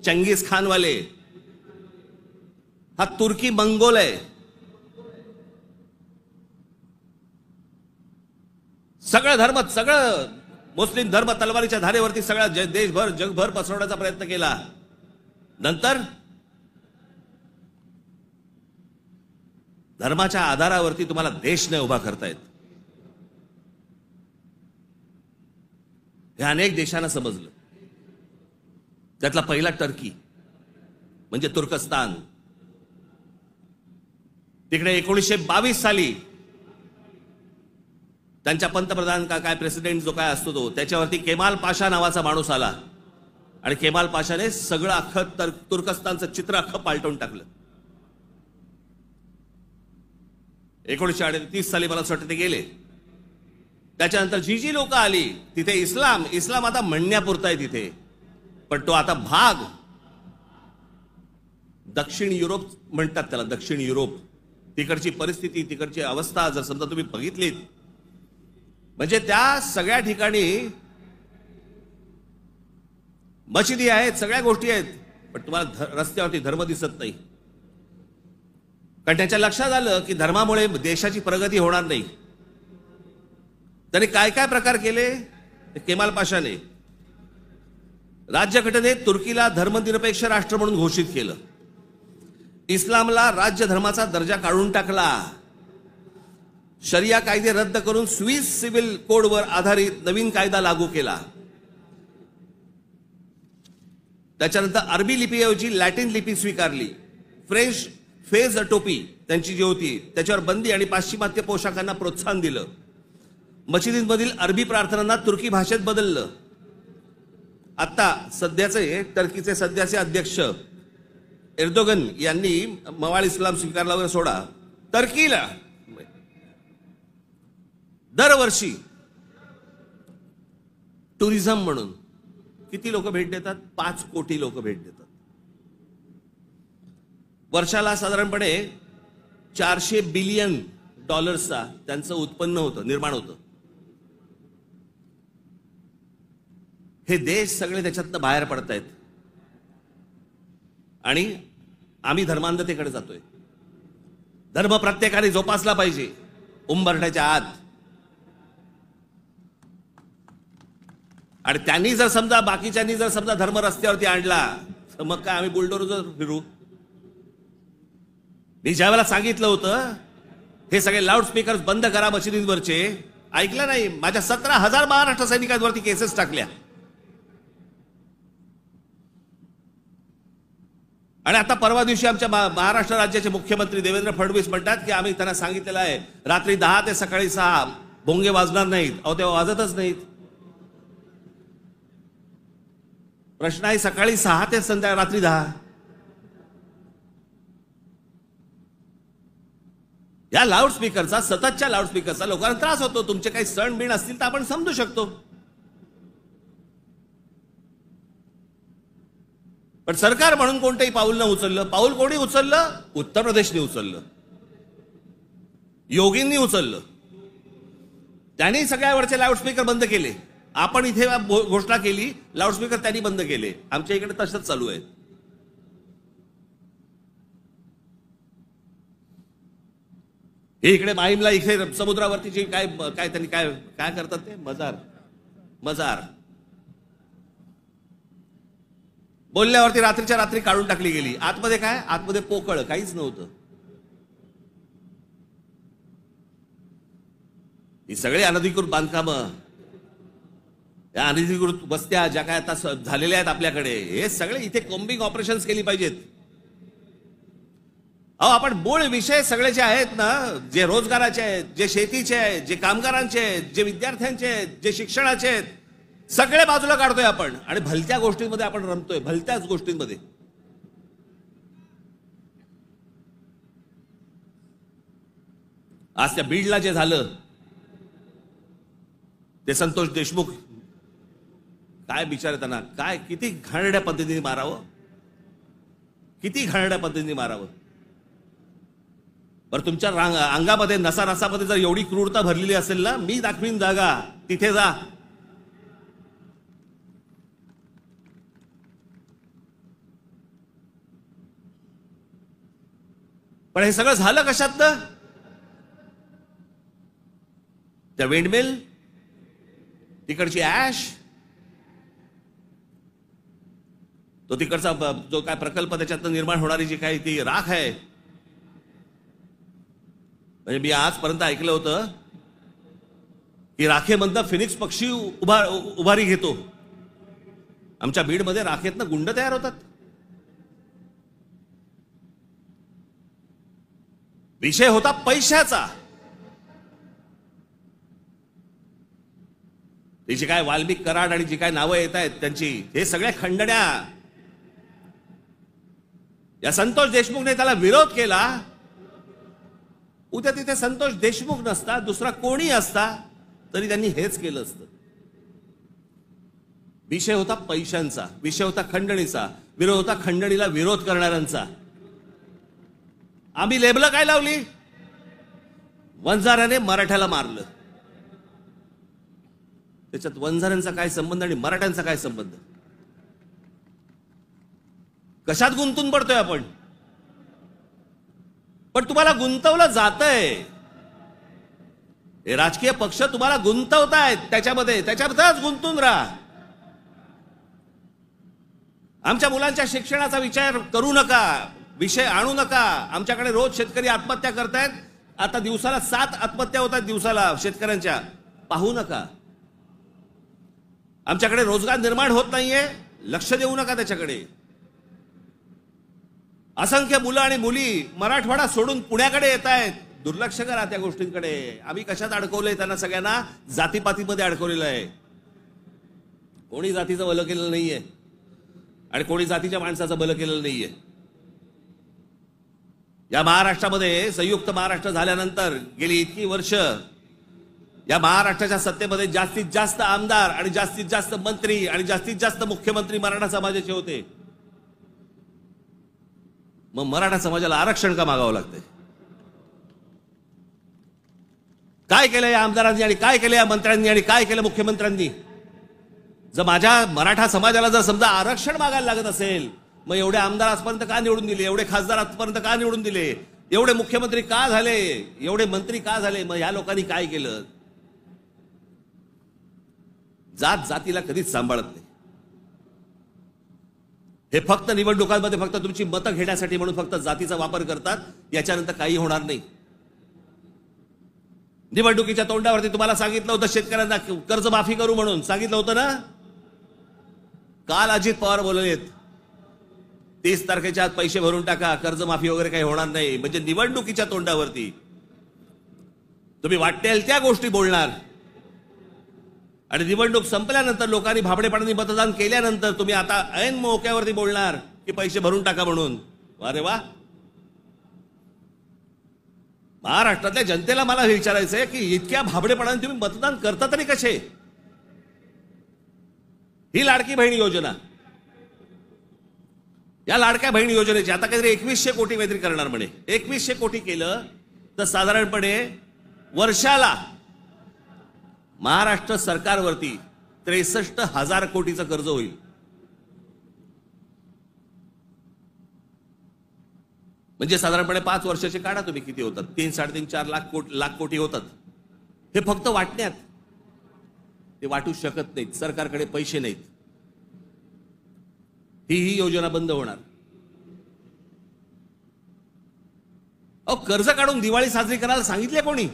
चंगीज खानवाले. हा तुर्की मंगोल आहे. सगळं मुस्लिम धर्म तलवारीच्या धारेवरती सगळा देशभर जगभर पसरवण्याचा प्रयत्न केला. नंतर धर्माच्या आधारावरती तुम्हाला देश नाही उभा करतायत. हे अनेक देशांना समजलं. त्यातला पहिला टर्की म्हणजे तुर्कस्तान. तिकडे 1922 साली त्यांच्या पंतप्रधान काय प्रेसिडेंट जो काय असतो तो, त्याच्यावरती केमाल पाशा नावाचा माणूस आला आणि केमाल पाशाने सगळं अख्खं तुर्कस्तानचं चित्र अख्खं पालटून टाकलं. 1938 साली मला असं वाटतं ते गेले. त्याच्यानंतर जी लोक आली तिथे इस्लाम आता म्हणण्यापुरता आहे तिथे, पण तो आता भाग दक्षिण युरोप म्हणतात त्याला. दक्षिण युरोप, तिकडची परिस्थिती, तिकडची अवस्था जर समजा तुम्ही बघितलीत, म्हणजे त्या सगळ्या ठिकाणी मशिदी आहेत, सगळ्या गोष्टी आहेत, पण तुम्हाला रस्त्यावरती धर्म दिसत नाही. कारण त्याच्या लक्षात आलं की धर्मामुळे देशाची प्रगती होणार नाही. त्यांनी काय काय प्रकार केले? केमाल पाशाने राज्यघटनेत तुर्कीला धर्मनिरपेक्ष राष्ट्र म्हणून घोषित केलं. इस्लामला राज्य धर्माचा दर्जा काढून टाकला. शरिया कायदे रद्द करून स्विस सिव्हिल कोडवर आधारित नवीन कायदा लागू केला. त्याच्यानंतर अरबी लिपीऐवजी लॅटिन लिपी स्वीकारली. फ्रेंच फेज टोपी त्यांची जी होती त्याच्यावर बंदी आणि पाश्चिमात्य पोशाखांना प्रोत्साहन दिलं. मशिदींमधील अरबी प्रार्थनांना तुर्की भाषेत बदललं. आता सध्याचे टर्कीचे सध्याचे अध्यक्ष एर्दोगन यांनी मवाळ इस्लाम स्वीकारल्यावर सोडा, टर्कीला दरवर्षी टुरिझम म्हणून किती लोक भेट देतात? 5 कोटी लोक भेट देतात. वर्षाला साधारणपणे $400 बिलियन त्यांचं उत्पन्न होतं, निर्माण होतं. हे देश सगळे त्याच्यातनं बाहेर पडतायत आणि आम्ही धर्मांधतेकडे जातोय. धर्म प्रत्येकाने जोपासला पाहिजे उंबरठ्याच्या आत. आणि त्यांनी जर समजा बाकीच्यांनी जर समजा धर्म रस्त्यावरती आणला तर मग काय आम्ही बुलडोजर फिरू? मी ज्या वेळेला सांगितलं होतं हे सगळे लाऊडस्पीकर बंद करा मशिदींवरचे, ऐकलं नाही. माझ्या 17,000 महाराष्ट्र सैनिकांवरती केसेस टाकल्या. आणि आता परवा दिवशी आमच्या महाराष्ट्र राज्याचे मुख्यमंत्री देवेंद्र फडणवीस म्हणतात की आम्ही त्यांना सांगितलेलं आहे रात्री 10 ते सकाळी 6 भोंगे वाजणार नाहीत. अहो तेव्हा वाजतच नाहीत. प्रश्न आहे सकाळी 6 ते संध्याकाळी रात्री 10. या लाऊडस्पीकरचा, सततच्या लाऊडस्पीकरचा लोकांना त्रास होतो. तुमचे काही सण बिण असतील तर आपण समजू शकतो. पण सरकार म्हणून कोणतंही पाऊल न उचललं. पाऊल कोणी उचललं? उत्तर प्रदेशने उचललं, योगींनी उचललं. त्यांनी सगळ्यावरचे लाऊडस्पीकर बंद केले. आपण इथे घोषणा केली, लाऊडस्पीकर त्यांनी बंद केले. आमच्या इकडे तसंच चालू आहे. हे इकडे माहीमला इथे समुद्रावरती जे काय काय त्यांनी काय काय करतात ते मजार बोलल्यावरती रात्रीच्या रात्री काढून टाकली गेली. आतमध्ये काय? आतमध्ये पोकळ काहीच नव्हतं. ही सगळे अनधिकृत बांधकामं, या अनधिकृत वस्त्या ज्या काय आता झालेल्या आहेत आपल्याकडे, हे सगळे इथे कॉम्बिंग ऑपरेशन्स केली पाहिजेत. अहो, आपण मूळ विषय सगळे जे आहेत ना, जे रोजगाराचे आहेत, जे शेतीचे आहेत, जे कामगारांचे आहेत, जे विद्यार्थ्यांचे आहेत, जे शिक्षणाचे आहेत, सगळे बाजूला काढतोय आपण आणि भलत्या गोष्टींमध्ये आपण रमतोय. भलत्याच गोष्टींमध्ये. आज त्या बीडला जे झालं, ते संतोष देशमुख काय बिचारे, त्यांना काय किती घाणेरड्या पद्धतीने मारावं, किती घाणेरड्या पद्धतीने मारावं. बरं, तुमच्या अंगामध्ये नसानसामध्ये जर एवढी क्रूरता भरलेली असेल ना, मी दाखवीन जागा, तिथे जा. पण हे सगळं झालं कशातनं? त्या विंडमिल, तिकडची ऍश, तो तिकडचा जो काय प्रकल्प, त्याच्यातनं निर्माण होणारी जी काही ती राख आहे. म्हणजे मी आजपर्यंत ऐकलं होतं की राखेमधनं फिनिक्स पक्षी उभारी घेतो. आमच्या बीडमध्ये राखेतनं गुंड तयार होतात. विषय होता पैशाचा. ती जी काय वाल्मिक कराड आणि जी काय नावं येत आहेत त्यांची, हे सगळ्या खंडण्या. या संतोष देशमुखने त्याला विरोध केला. उद्या तिथे संतोष देशमुख नसता, दुसरा कोणी असता तरी त्यांनी हेच केलं असतं. विषय होता पैशांचा, विषय होता खंडणीचा, विरोध होता खंडणीला विरोध करणाऱ्यांचा. आम्ही लेबलं काय लावली? वंजाऱ्याने मराठ्याला मारलं. त्याच्यात वंजाऱ्यांचा काय संबंध आणि मराठ्यांचा काय संबंध? कशात गुंतून पडतोय आपण? पण तुम्हाला गुंतवलं जातंय. हे राजकीय पक्ष तुम्हाला गुंतवतायत त्याच्यामध्येच गुंतून राहा. आमच्या मुलांच्या शिक्षणाचा विचार करू नका, विषय आणू नका. आमच्याकडे रोज शेतकरी आत्महत्या करतायत. आता दिवसाला 7 आत्महत्या होतात दिवसाला शेतकऱ्यांच्या. पाहू नका. आमच्याकडे रोजगार निर्माण होत नाहीये, लक्ष देऊ नका त्याच्याकडे. असंख्य मुलं आणि मुली मराठवाडा सोडून पुण्याकडे येत आहेत. दुर्लक्ष करा त्या गोष्टींकडे. आम्ही कशात अडकवलंय त्यांना? सगळ्यांना जातीपातीमध्ये अडकवलेलं आहे. कोणी जातीचं भलं केलेलं नाहीये आणि कोणी जातीच्या माणसाचं भलं केलेलं नाहीये. या महाराष्ट्रामध्ये संयुक्त महाराष्ट्र झाल्यानंतर गेली इतकी वर्ष या महाराष्ट्राच्या सत्तेमध्ये जास्तीत जास्त आमदार आणि जास्तीत जास्त मंत्री आणि जास्तीत जास्त मुख्यमंत्री मराठा समाजाचे होते. मग मराठा समाजाला आरक्षण का मागावं लागतंय? काय केलं या आमदारांनी आणि काय केलं या मंत्र्यांनी आणि काय केलं मुख्यमंत्र्यांनी? जर माझ्या मराठा समाजाला जर समजा आरक्षण मागायला लागत असेल, मग एवढे आमदार आजपर्यंत का निवडून दिले? एवढे खासदार आजपर्यंत का निवडून दिले? एवढे मुख्यमंत्री का झाले? एवढे मंत्री का झाले? मग या लोकांनी काय केलं? जात जातीला कधीच सांभाळत नाही. हे फक्त निवडणुकांमध्ये फक्त तुमची मतं घेण्यासाठी म्हणून फक्त जातीचा वापर करतात. याच्यानंतर काही होणार नाही. निवडणुकीच्या तोंडावरती तुम्हाला सांगितलं होतं शेतकऱ्यांना कर्जमाफी करू म्हणून, सांगितलं होतं ना. काल अजित पवार बोललेत 30 तारखेच्या आत पैसे भरून टाका, कर्जमाफी वगैरे काही होणार नाही. म्हणजे निवडणुकीच्या तोंडावरती तुम्ही वाटेल त्या गोष्टी बोलणार आणि निवडणूक संपल्यानंतर लोकांनी भाबडेपणाने मतदान केल्यानंतर तुम्ही आता ऐन मोक्यावरती बोलणार की पैसे भरून टाका म्हणून. अरे वा. महाराष्ट्रातल्या जनतेला मला हे विचारायचंय की इतक्या भाबडेपणाने तुम्ही मतदान करता तरी कसे? ही लाडकी बहीण योजना या लाडक्या बहीण योजनेचे आता काहीतरी 2100 कोटी काहीतरी करणार म्हणे. 2100 कोटी केलं तर साधारणपणे वर्षाला महाराष्ट्र सरकारवरती 63,000 कोटीचं कर्ज होईल. म्हणजे साधारणपणे 5 वर्षाचे काढा तुम्ही किती होतात. 3-3.5-4 लाख कोटी होतात. हे फक्त वाटण्यात. ते वाटू शकत नाहीत, सरकारकडे पैसे नाहीत. ही योजना बंद होणार. अहो कर्ज काढून दिवाळी साजरी करायला सांगितले कोणी?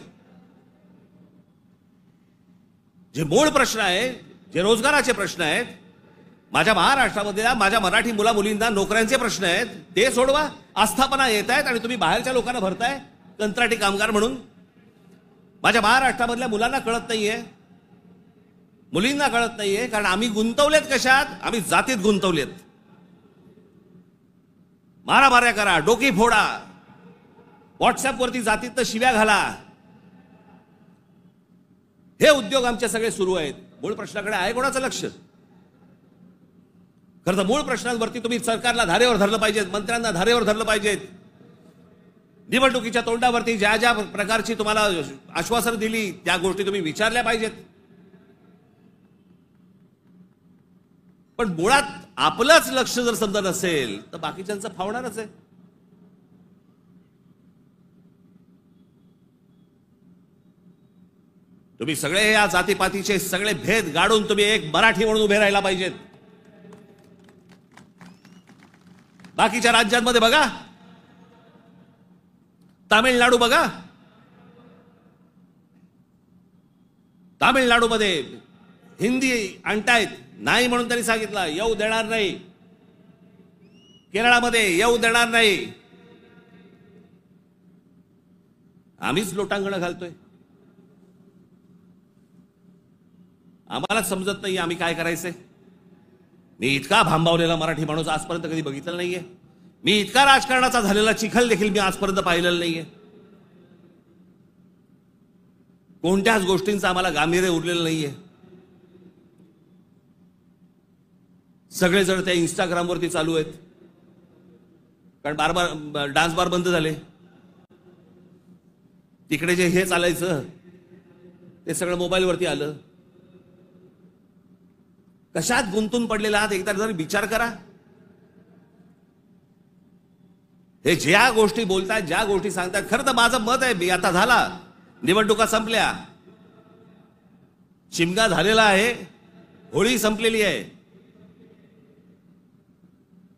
जे मूळ प्रश्न आहे, जे रोजगाराचे प्रश्न आहेत, माझ्या महाराष्ट्रामध्ये माझ्या मराठी मुला मुलींना नोकऱ्यांचे प्रश्न आहेत, ते सोडवा. आस्थापना येत आहेत आणि तुम्ही बाहेरच्या लोकांना भरताय कंत्राटी कामगार म्हणून. माझ्या महाराष्ट्रामधल्या मुलांना कळत नाहीये, मुलींना कळत नाहीये, कारण आम्ही गुंतवलेत कशात? आम्ही जातीत गुंतवलेत. मारामाऱ्या करा, डोकी फोडा, व्हॉट्सअपवरती जातीत शिव्या घाला, हे उद्योग आमचे सगळे सुरू आहेत. मूळ प्रश्नाकडे आहे कोणाचं लक्ष? खरं तर मूळ प्रश्नांवरती तुम्ही सरकारला धारेवर धरलं पाहिजे, मंत्र्यांना धारेवर धरलं पाहिजे. निवडणुकीच्या तोंडावरती ज्या ज्या प्रकारची तुम्हाला आश्वासन दिली त्या गोष्टी तुम्ही विचारल्या पाहिजेत. पण मुळात आपलंच लक्ष जर समजा नसेल तर बाकीच्यांचं फावणारच आहे. तुम्ही सगळे या जातीपातीचे सगळे भेद गाडून तुम्ही एक मराठी म्हणून उभे राहायला पाहिजेत. बाकीच्या राज्यांमध्ये बघा, तामिळनाडू बघा, तामिळनाडूमध्ये हिंदी आणतायत, नाही म्हणून त्यांनी सांगितलं येऊ देणार नाही. केरळामध्ये येऊ देणार नाही. आम्हीच लोटांगण घालतोय. आम्हालाच समजत नाही आम्ही काय करायचंय. मी इतका भांबावलेला मराठी माणूस आजपर्यंत कधी बघितलं नाहीये. मी इतका राजकारणाचा झालेला चिखल देखील मी आजपर्यंत पाहिलेलं नाहीये. कोणत्याच गोष्टींचं आम्हाला गांभीर्य उरलेलं नाहीये. सगळेजण त्या इंस्टाग्रामवरती चालू आहेत, कारण डान्स बार बंद झाले. तिकडे जे हे चालायचं ते सगळं मोबाईलवरती आलं. कशात गुंतून पडलेला आहात एकदा जरी विचार करा. हे ज्या गोष्टी बोलतात, ज्या गोष्टी सांगतात, खरं तर माझं मत आहे, मी आता झाला, निवडणुका संपल्या, शिमगा झालेला आहे, होळी संपलेली आहे.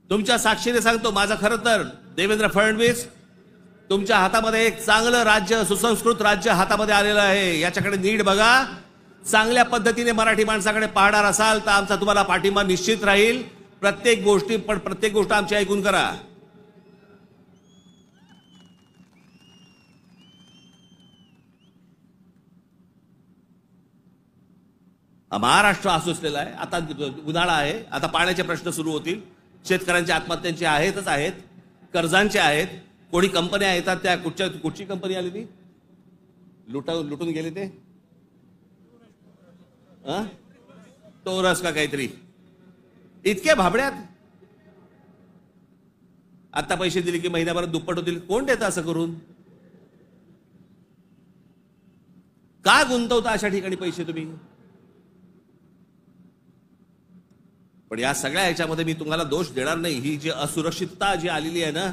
तुमच्या साक्षीने सांगतो, माझं खरं तर देवेंद्र फडणवीस तुमच्या हातामध्ये एक चांगलं राज्य, सुसंस्कृत राज्य हातामध्ये आलेलं आहे. याच्याकडे नीट बघा. चांगल्या पद्धतीने मराठी माणसाकडे पाहणार असाल तर आमचा तुम्हाला पाठिंबा निश्चित राहील. प्रत्येक गोष्ट आमची ऐकून करा. महाराष्ट्र आसुसलेला आहे. आता उन्हाळा आहे, आता पाण्याचे प्रश्न सुरू होतील. शेतकऱ्यांच्या आत्महत्यांचे आहेतच आहेत, कर्जांचे आहेत. कोणी कंपन्या येतात, त्या कुठची कंपनी आली ती लुटून गेले ते टोरस का काहीतरी, इतके भाबड्यात. आता पैसे दिले की महिन्याभरात दुप्पट होतील. कोण देतं असं करून? का गुंतवता अशा ठिकाणी पैसे तुम्ही? पण या सगळ्या ह्याच्यामध्ये मी तुम्हाला दोष देणार नाही. ही जी असुरक्षितता जी आलेली आहे ना,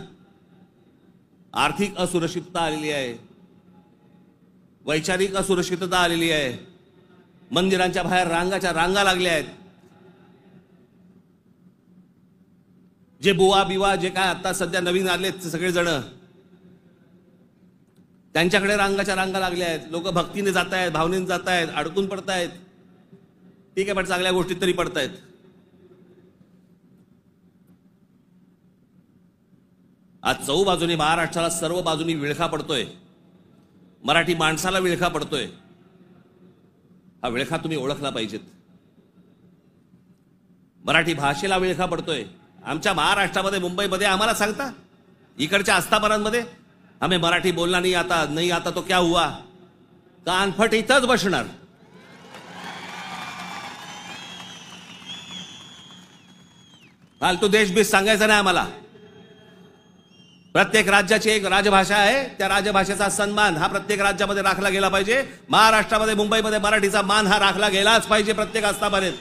आर्थिक असुरक्षितता आलेली आहे, वैचारिक असुरक्षितता आलेली आहे, मंदिरांच्या बाहेर रांगा लागल्या आहेत. जे बुवा बिवा जे काय आता सध्या नवीन आलेत सगळेजण, त्यांच्याकडे रांगा लागल्या आहेत. लोक भक्तीने जात आहेत, भावनेने जात आहेत, अडकून पडतायत. ठीक आहे, पण चांगल्या गोष्टीत तरी पडतायत. आज चहूबाजूनी महाराष्ट्राला सर्व बाजूनी विळखा पडतोय. मराठी माणसाला विळखा पडतोय. हा विळखा तुम्ही ओळखला पाहिजेत. मराठी भाषेला विळखा पडतोय. आमच्या महाराष्ट्रामध्ये, मुंबईमध्ये आम्हाला सांगता, इकडच्या आस्थापनांमध्ये आम्ही मराठी बोलना नहीं आता तो क्या हुआ, कानफट इथंच बसणार. फालतू देशबीज सांगायचं नाही आम्हाला. प्रत्येक राज्याची एक राजभाषा आहे, त्या राजभाषेचा सन्मान हा प्रत्येक राज्यामध्ये राखला गेला पाहिजे. महाराष्ट्रामध्ये मुंबईमध्ये मराठीचा मान हा राखला गेलाच पाहिजे प्रत्येक आस्थापनेत.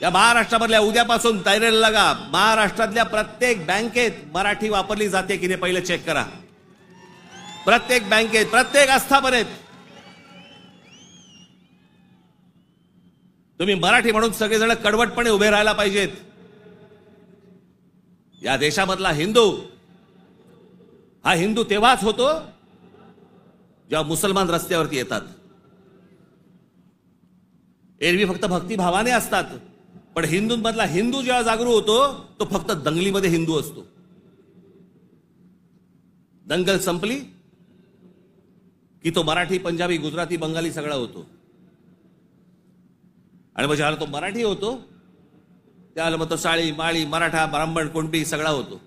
या महाराष्ट्रामधल्या उद्यापासून तयारीला लागा. महाराष्ट्रातल्या प्रत्येक बँकेत मराठी वापरली जाते की नाही पहिले चेक करा. प्रत्येक बँकेत, प्रत्येक आस्थापनेत तुम्ही मराठी म्हणून सगळेजण कडवटपणे उभे राहायला पाहिजेत. या देशामधला हिंदू हा हिंदू तेव्हाच होतो जेव्हा मुसलमान रस्त्यावरती येतात. एरवी फक्त भक्तिभावाने असतात, पण हिंदूंमधला हिंदू जेव्हा जागरूक होतो तो फक्त दंगलीमध्ये हिंदू असतो. दंगल संपली की तो मराठी, पंजाबी, गुजराती, बंगाली सगळा होतो. आणि मग ज्याला तो मराठी होतो त्याला मग तो साळी, माळी, मराठा, ब्राह्मण, कुणबी सगळा होतो.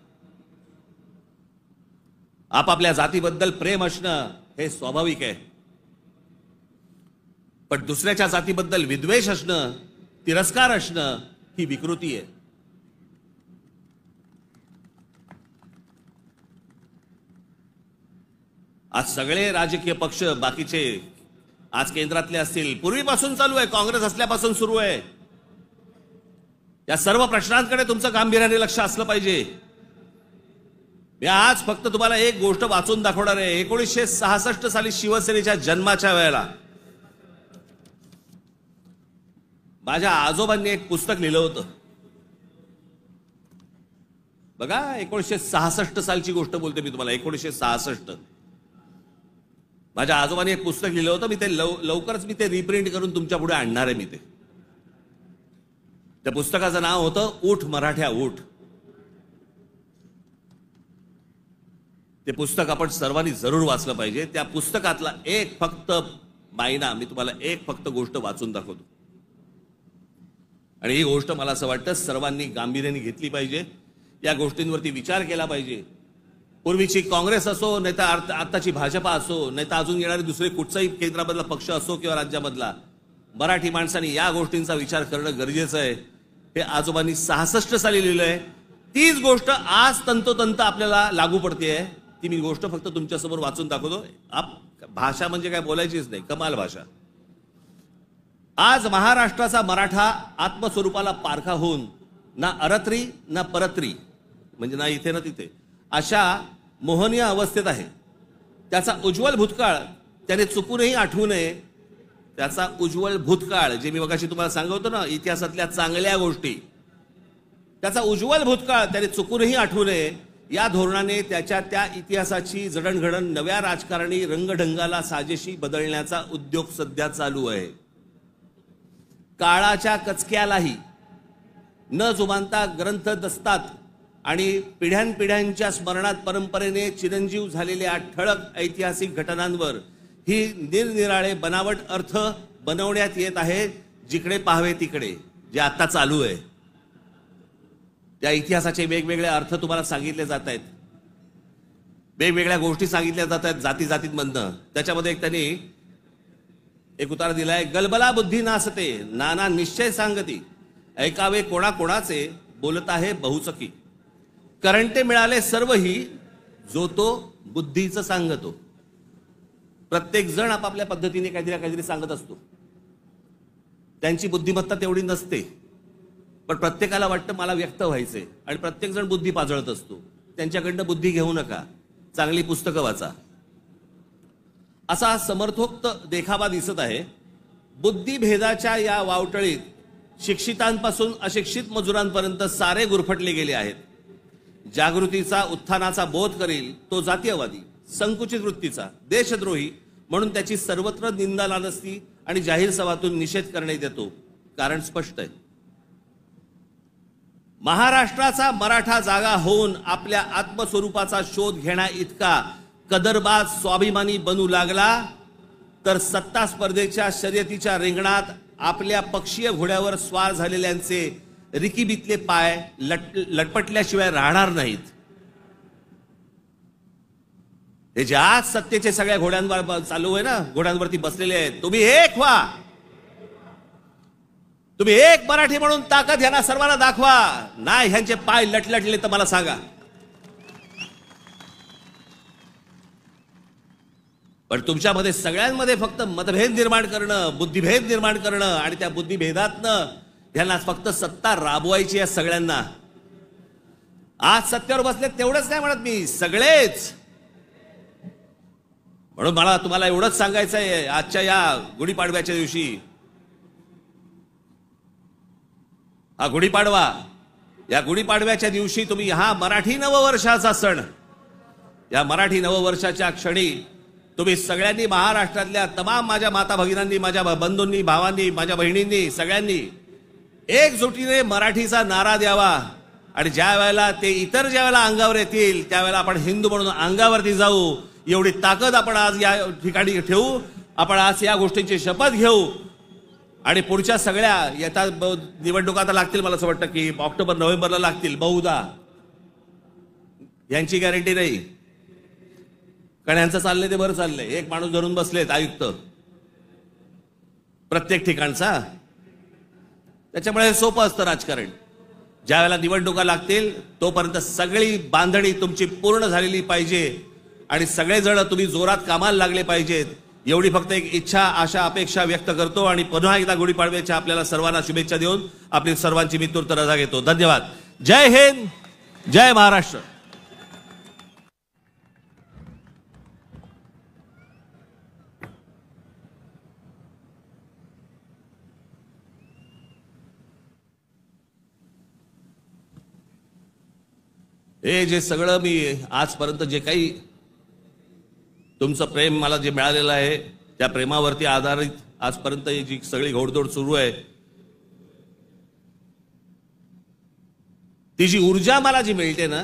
आपापल्या जातीबद्दल प्रेम असणं हे स्वाभाविक आहे, पण दुसऱ्याच्या जातीबद्दल विद्वेष असणं, तिरस्कार असणं ही विकृती आहे. आज सगळे राजकीय पक्ष बाकीचे आज केंद्रातले असतील, पूर्वीपासून चालू आहे, काँग्रेस असल्यापासून सुरू आहे. या सर्व प्रश्नांकडे तुमचं गांभीर्याने लक्ष असलं पाहिजे. मी आज फक्त तुम्हाला एक गोष्ट वाचून दाखवणार आहे. 1966 साली शिवसेनेच्या जन्माच्या वेळेला माझ्या आजोबांनी एक पुस्तक लिहिलं होतं. बघा, 1966 सालची गोष्ट बोलते मी तुम्हाला. 1966 माझ्या आजोबांनी एक पुस्तक लिहिलं होतं. मी ते लवकरच मी ते रिप्रिंट करून तुमच्या पुढे आणणार आहे. मी ते त्या पुस्तकाचं नाव होतं ऊठ मराठ्या ऊठ. ते पुस्तक आपण सर्वांनी जरूर वाचलं पाहिजे. त्या पुस्तकातला एक फक्त मायना मी तुम्हाला एक फक्त गोष्ट वाचून दाखवतो, आणि ही गोष्ट मला असं वाटतं सर्वांनी गांभीर्याने घेतली पाहिजे. या गोष्टींवरती विचार केला पाहिजे. पूर्वीची काँग्रेस असो, नाही तर आताची भाजपा असो, नाही तर अजून येणारे दुसरे कुठचाही केंद्रामधला पक्ष असो किंवा राज्यामधला, मराठी माणसांनी या गोष्टींचा विचार करणं गरजेचं आहे. हे आजोबांनी 66 साली लिहिलंय. तीच गोष्ट आज तंतोतंत आपल्याला लागू पडते. ती मी गोष्ट फक्त तुमच्यासमोर वाचून दाखवतो. भाषा म्हणजे काय बोलायचीच नाही, कमाल भाषा. आज महाराष्ट्राचा मराठा आत्मस्वरूपाला पारखा होऊन ना अरत्री ना परत्री, म्हणजे ना इथे ना तिथे, अशा मोहनीय अवस्थेत आहे. त्याचा उज्ज्वल भूतकाळ त्याने चुकूनही आठवू नये. त्याचा उज्ज्वल भूतकाळ, जे मी मगाशी तुम्हाला सांगतो ना, इतिहासातल्या चांगल्या गोष्टी, त्याचा उज्ज्वल भूतकाळ त्याने चुकूनही आठवू नये. या धोरणाने त्याच्या त्या इतिहासाची जडणघडण नव्या राजकारणी रंगढंगाला साजेशी बदलण्याचा उद्योग सध्या चालू आहे. काळाच्या कचक्यालाही न जुमानता ग्रंथ दसतात आणि पिढ्यानपिढ्यांच्या स्मरणात परंपरेने चिरंजीव झालेल्या ठळक ऐतिहासिक घटनांवर ही निरनिराळे बनावट अर्थ बनवण्यात येत आहे. जिकडे पाहावे तिकडे जे आता चालू आहे, त्या इतिहासाचे वेगवेगळे अर्थ तुम्हाला सांगितले जात आहेत. वेगवेगळ्या गोष्टी सांगितल्या जात आहेत जाती जातींमधनं. त्याच्यामध्ये एक त्यांनी एक उतारा दिलाय. गलबला बुद्धी नासते नाना निश्चय सांगती, ऐकावे कोणाकोणाचे बोलत आहे बहुचकी, करंटे मिळाले सर्वही जो तो बुद्धीचं सांगतो. प्रत्येक जण आपापल्या पद्धतीने काहीतरी सांगत असतो. त्यांची बुद्धिमत्ता तेवढी नसते, पण प्रत्येकाला वाटतं मला व्यक्त व्हायचंय, आणि प्रत्येक जण बुद्धी पाजळत असतो. त्यांच्याकडनं बुद्धी घेऊ नका, चांगली पुस्तकं वाचा. असा समर्थोक्त देखावा दिसत आहे. बुद्धिभेदाच्या या वावटळीत शिक्षितांपासून अशिक्षित मजुरांपर्यंत सारे गुरफटले गेले आहेत. जागृतीचा, उत्थानाचा बोध करील तो जातीयवादी, संकुचित वृत्तीचा, देशद्रोही म्हणून त्याची सर्वत्र निंदा लाजती आणि जाहीर सभातून निषेध करण्यात येतो. कारण स्पष्ट आहे. महाराष्ट्राचा मराठा जागा होऊन आपल्या आत्मस्वरूपाचा शोध घेण्या इतका कदरबाज स्वाभिमानी बनू लागला तर सत्ता स्पर्धेच्या शर्यतीच्या रिंगणात आपल्या पक्षीय घोड्यावर स्वार झालेल्यांचे रिकीबितले पाय लटपटल्याशिवाय राहणार नाहीत. हे जे आज सत्तेचे सगळ्या घोड्यांवर चालू आहे ना, घोड्यांवरती बसलेले आहेत, तुम्ही एक व्हा. तुम्ही एक मराठी म्हणून ताकद ह्यांना सर्वांना दाखवा. नाही ह्यांचे पाय लटलटले तर मला सांगा. पण तुमच्यामध्ये सगळ्यांमध्ये फक्त मतभेद निर्माण करणं, बुद्धिभेद निर्माण करणं आणि त्या बुद्धिभेदातनं ह्यांना फक्त सत्ता राबवायची आहे सगळ्यांना. आज सत्तेवर बसले तेवढंच नाही म्हणत मी, सगळेच. म्हणून मला तुम्हाला एवढंच सांगायचं आहे आजच्या या गुढीपाडव्याच्या दिवशी. हा गुढीपाडवा, या गुढीपाडव्याच्या दिवशी तुम्ही हा मराठी नववर्षाचा सण, या मराठी नववर्षाच्या क्षणी तुम्ही सगळ्यांनी, महाराष्ट्रातल्या तमाम माझ्या माता भगिनींनी, माझ्या बंधूंनी, भावांनी, माझ्या बहिणींनी, सगळ्यांनी एकजुटीने मराठीचा नारा द्यावा. आणि ज्या वेळेला ते इतर ज्या वेळेला अंगावर येतील त्यावेळेला आपण हिंदू म्हणून अंगावरती जाऊ. एवढी ताकद आपण आज या ठिकाणी ठेवू. आपण आज या गोष्टींची शपथ घेऊ. आणि पुढच्या सगळ्या येतात निवडणुका आता लागतील, मला असं वाटतं की ऑक्टोबर नोव्हेंबरला लागतील बहुधा. यांची गॅरंटी नाही, कारण यांचं चाललंय ते बरं चाललंय. एक माणूस धरून बसलेत आयुक्त प्रत्येक ठिकाणचा. त्याच्यामुळे सोपं असतं राजकारण. ज्या वेळेला निवडणुका लागतील तोपर्यंत सगळी बांधणी तुमची पूर्ण झालेली पाहिजे आणि सगळेजण तुम्ही जोरात कामाला लागले पाहिजेत. एवढी फक्त एक इच्छा, आशा, अपेक्षा व्यक्त करतो आणि पुन्हा एकदा गुढीपाडव्याच्या आपल्याला सर्वांना शुभेच्छा देऊन आपली सर्वांची मी तूर्त रजा घेतो. धन्यवाद. जय हिंद, जय महाराष्ट्र. हे जे सगळं मी आजपर्यंत जे काही तुमचं प्रेम मला जे मिळालेलं आहे त्या प्रेमावरती आधारित आजपर्यंत जी सगळी घोडदौड सुरू आहे, ती जी ऊर्जा मला जी मिळते ना,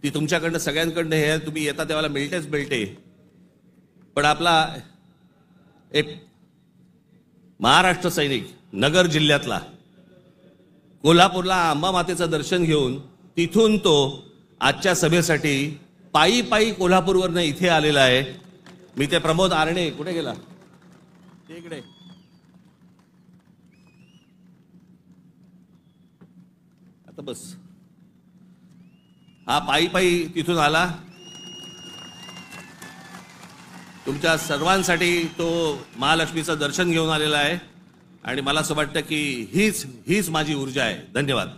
ती तुमच्याकडनं सगळ्यांकडनं हे तुम्ही येता तेव्हा मिळते. पण आपला एक महाराष्ट्र सैनिक नगर जिल्ह्यातला कोल्हापूरला अंबा मातेचं दर्शन घेऊन तिथून तो आजच्या सभेसाठी पायी पायी कोल्हापूरवरनं इथे आलेला आहे. मी ते प्रमोद आरणे, कुठे गेला ते, इकडे आता बस. हा पायी पायी तिथून आला. तुमच्या सर्वांसाठी तो महालक्ष्मीचं दर्शन घेऊन आलेला आहे आणि मला असं वाटतं की हीच माझी ऊर्जा आहे. धन्यवाद.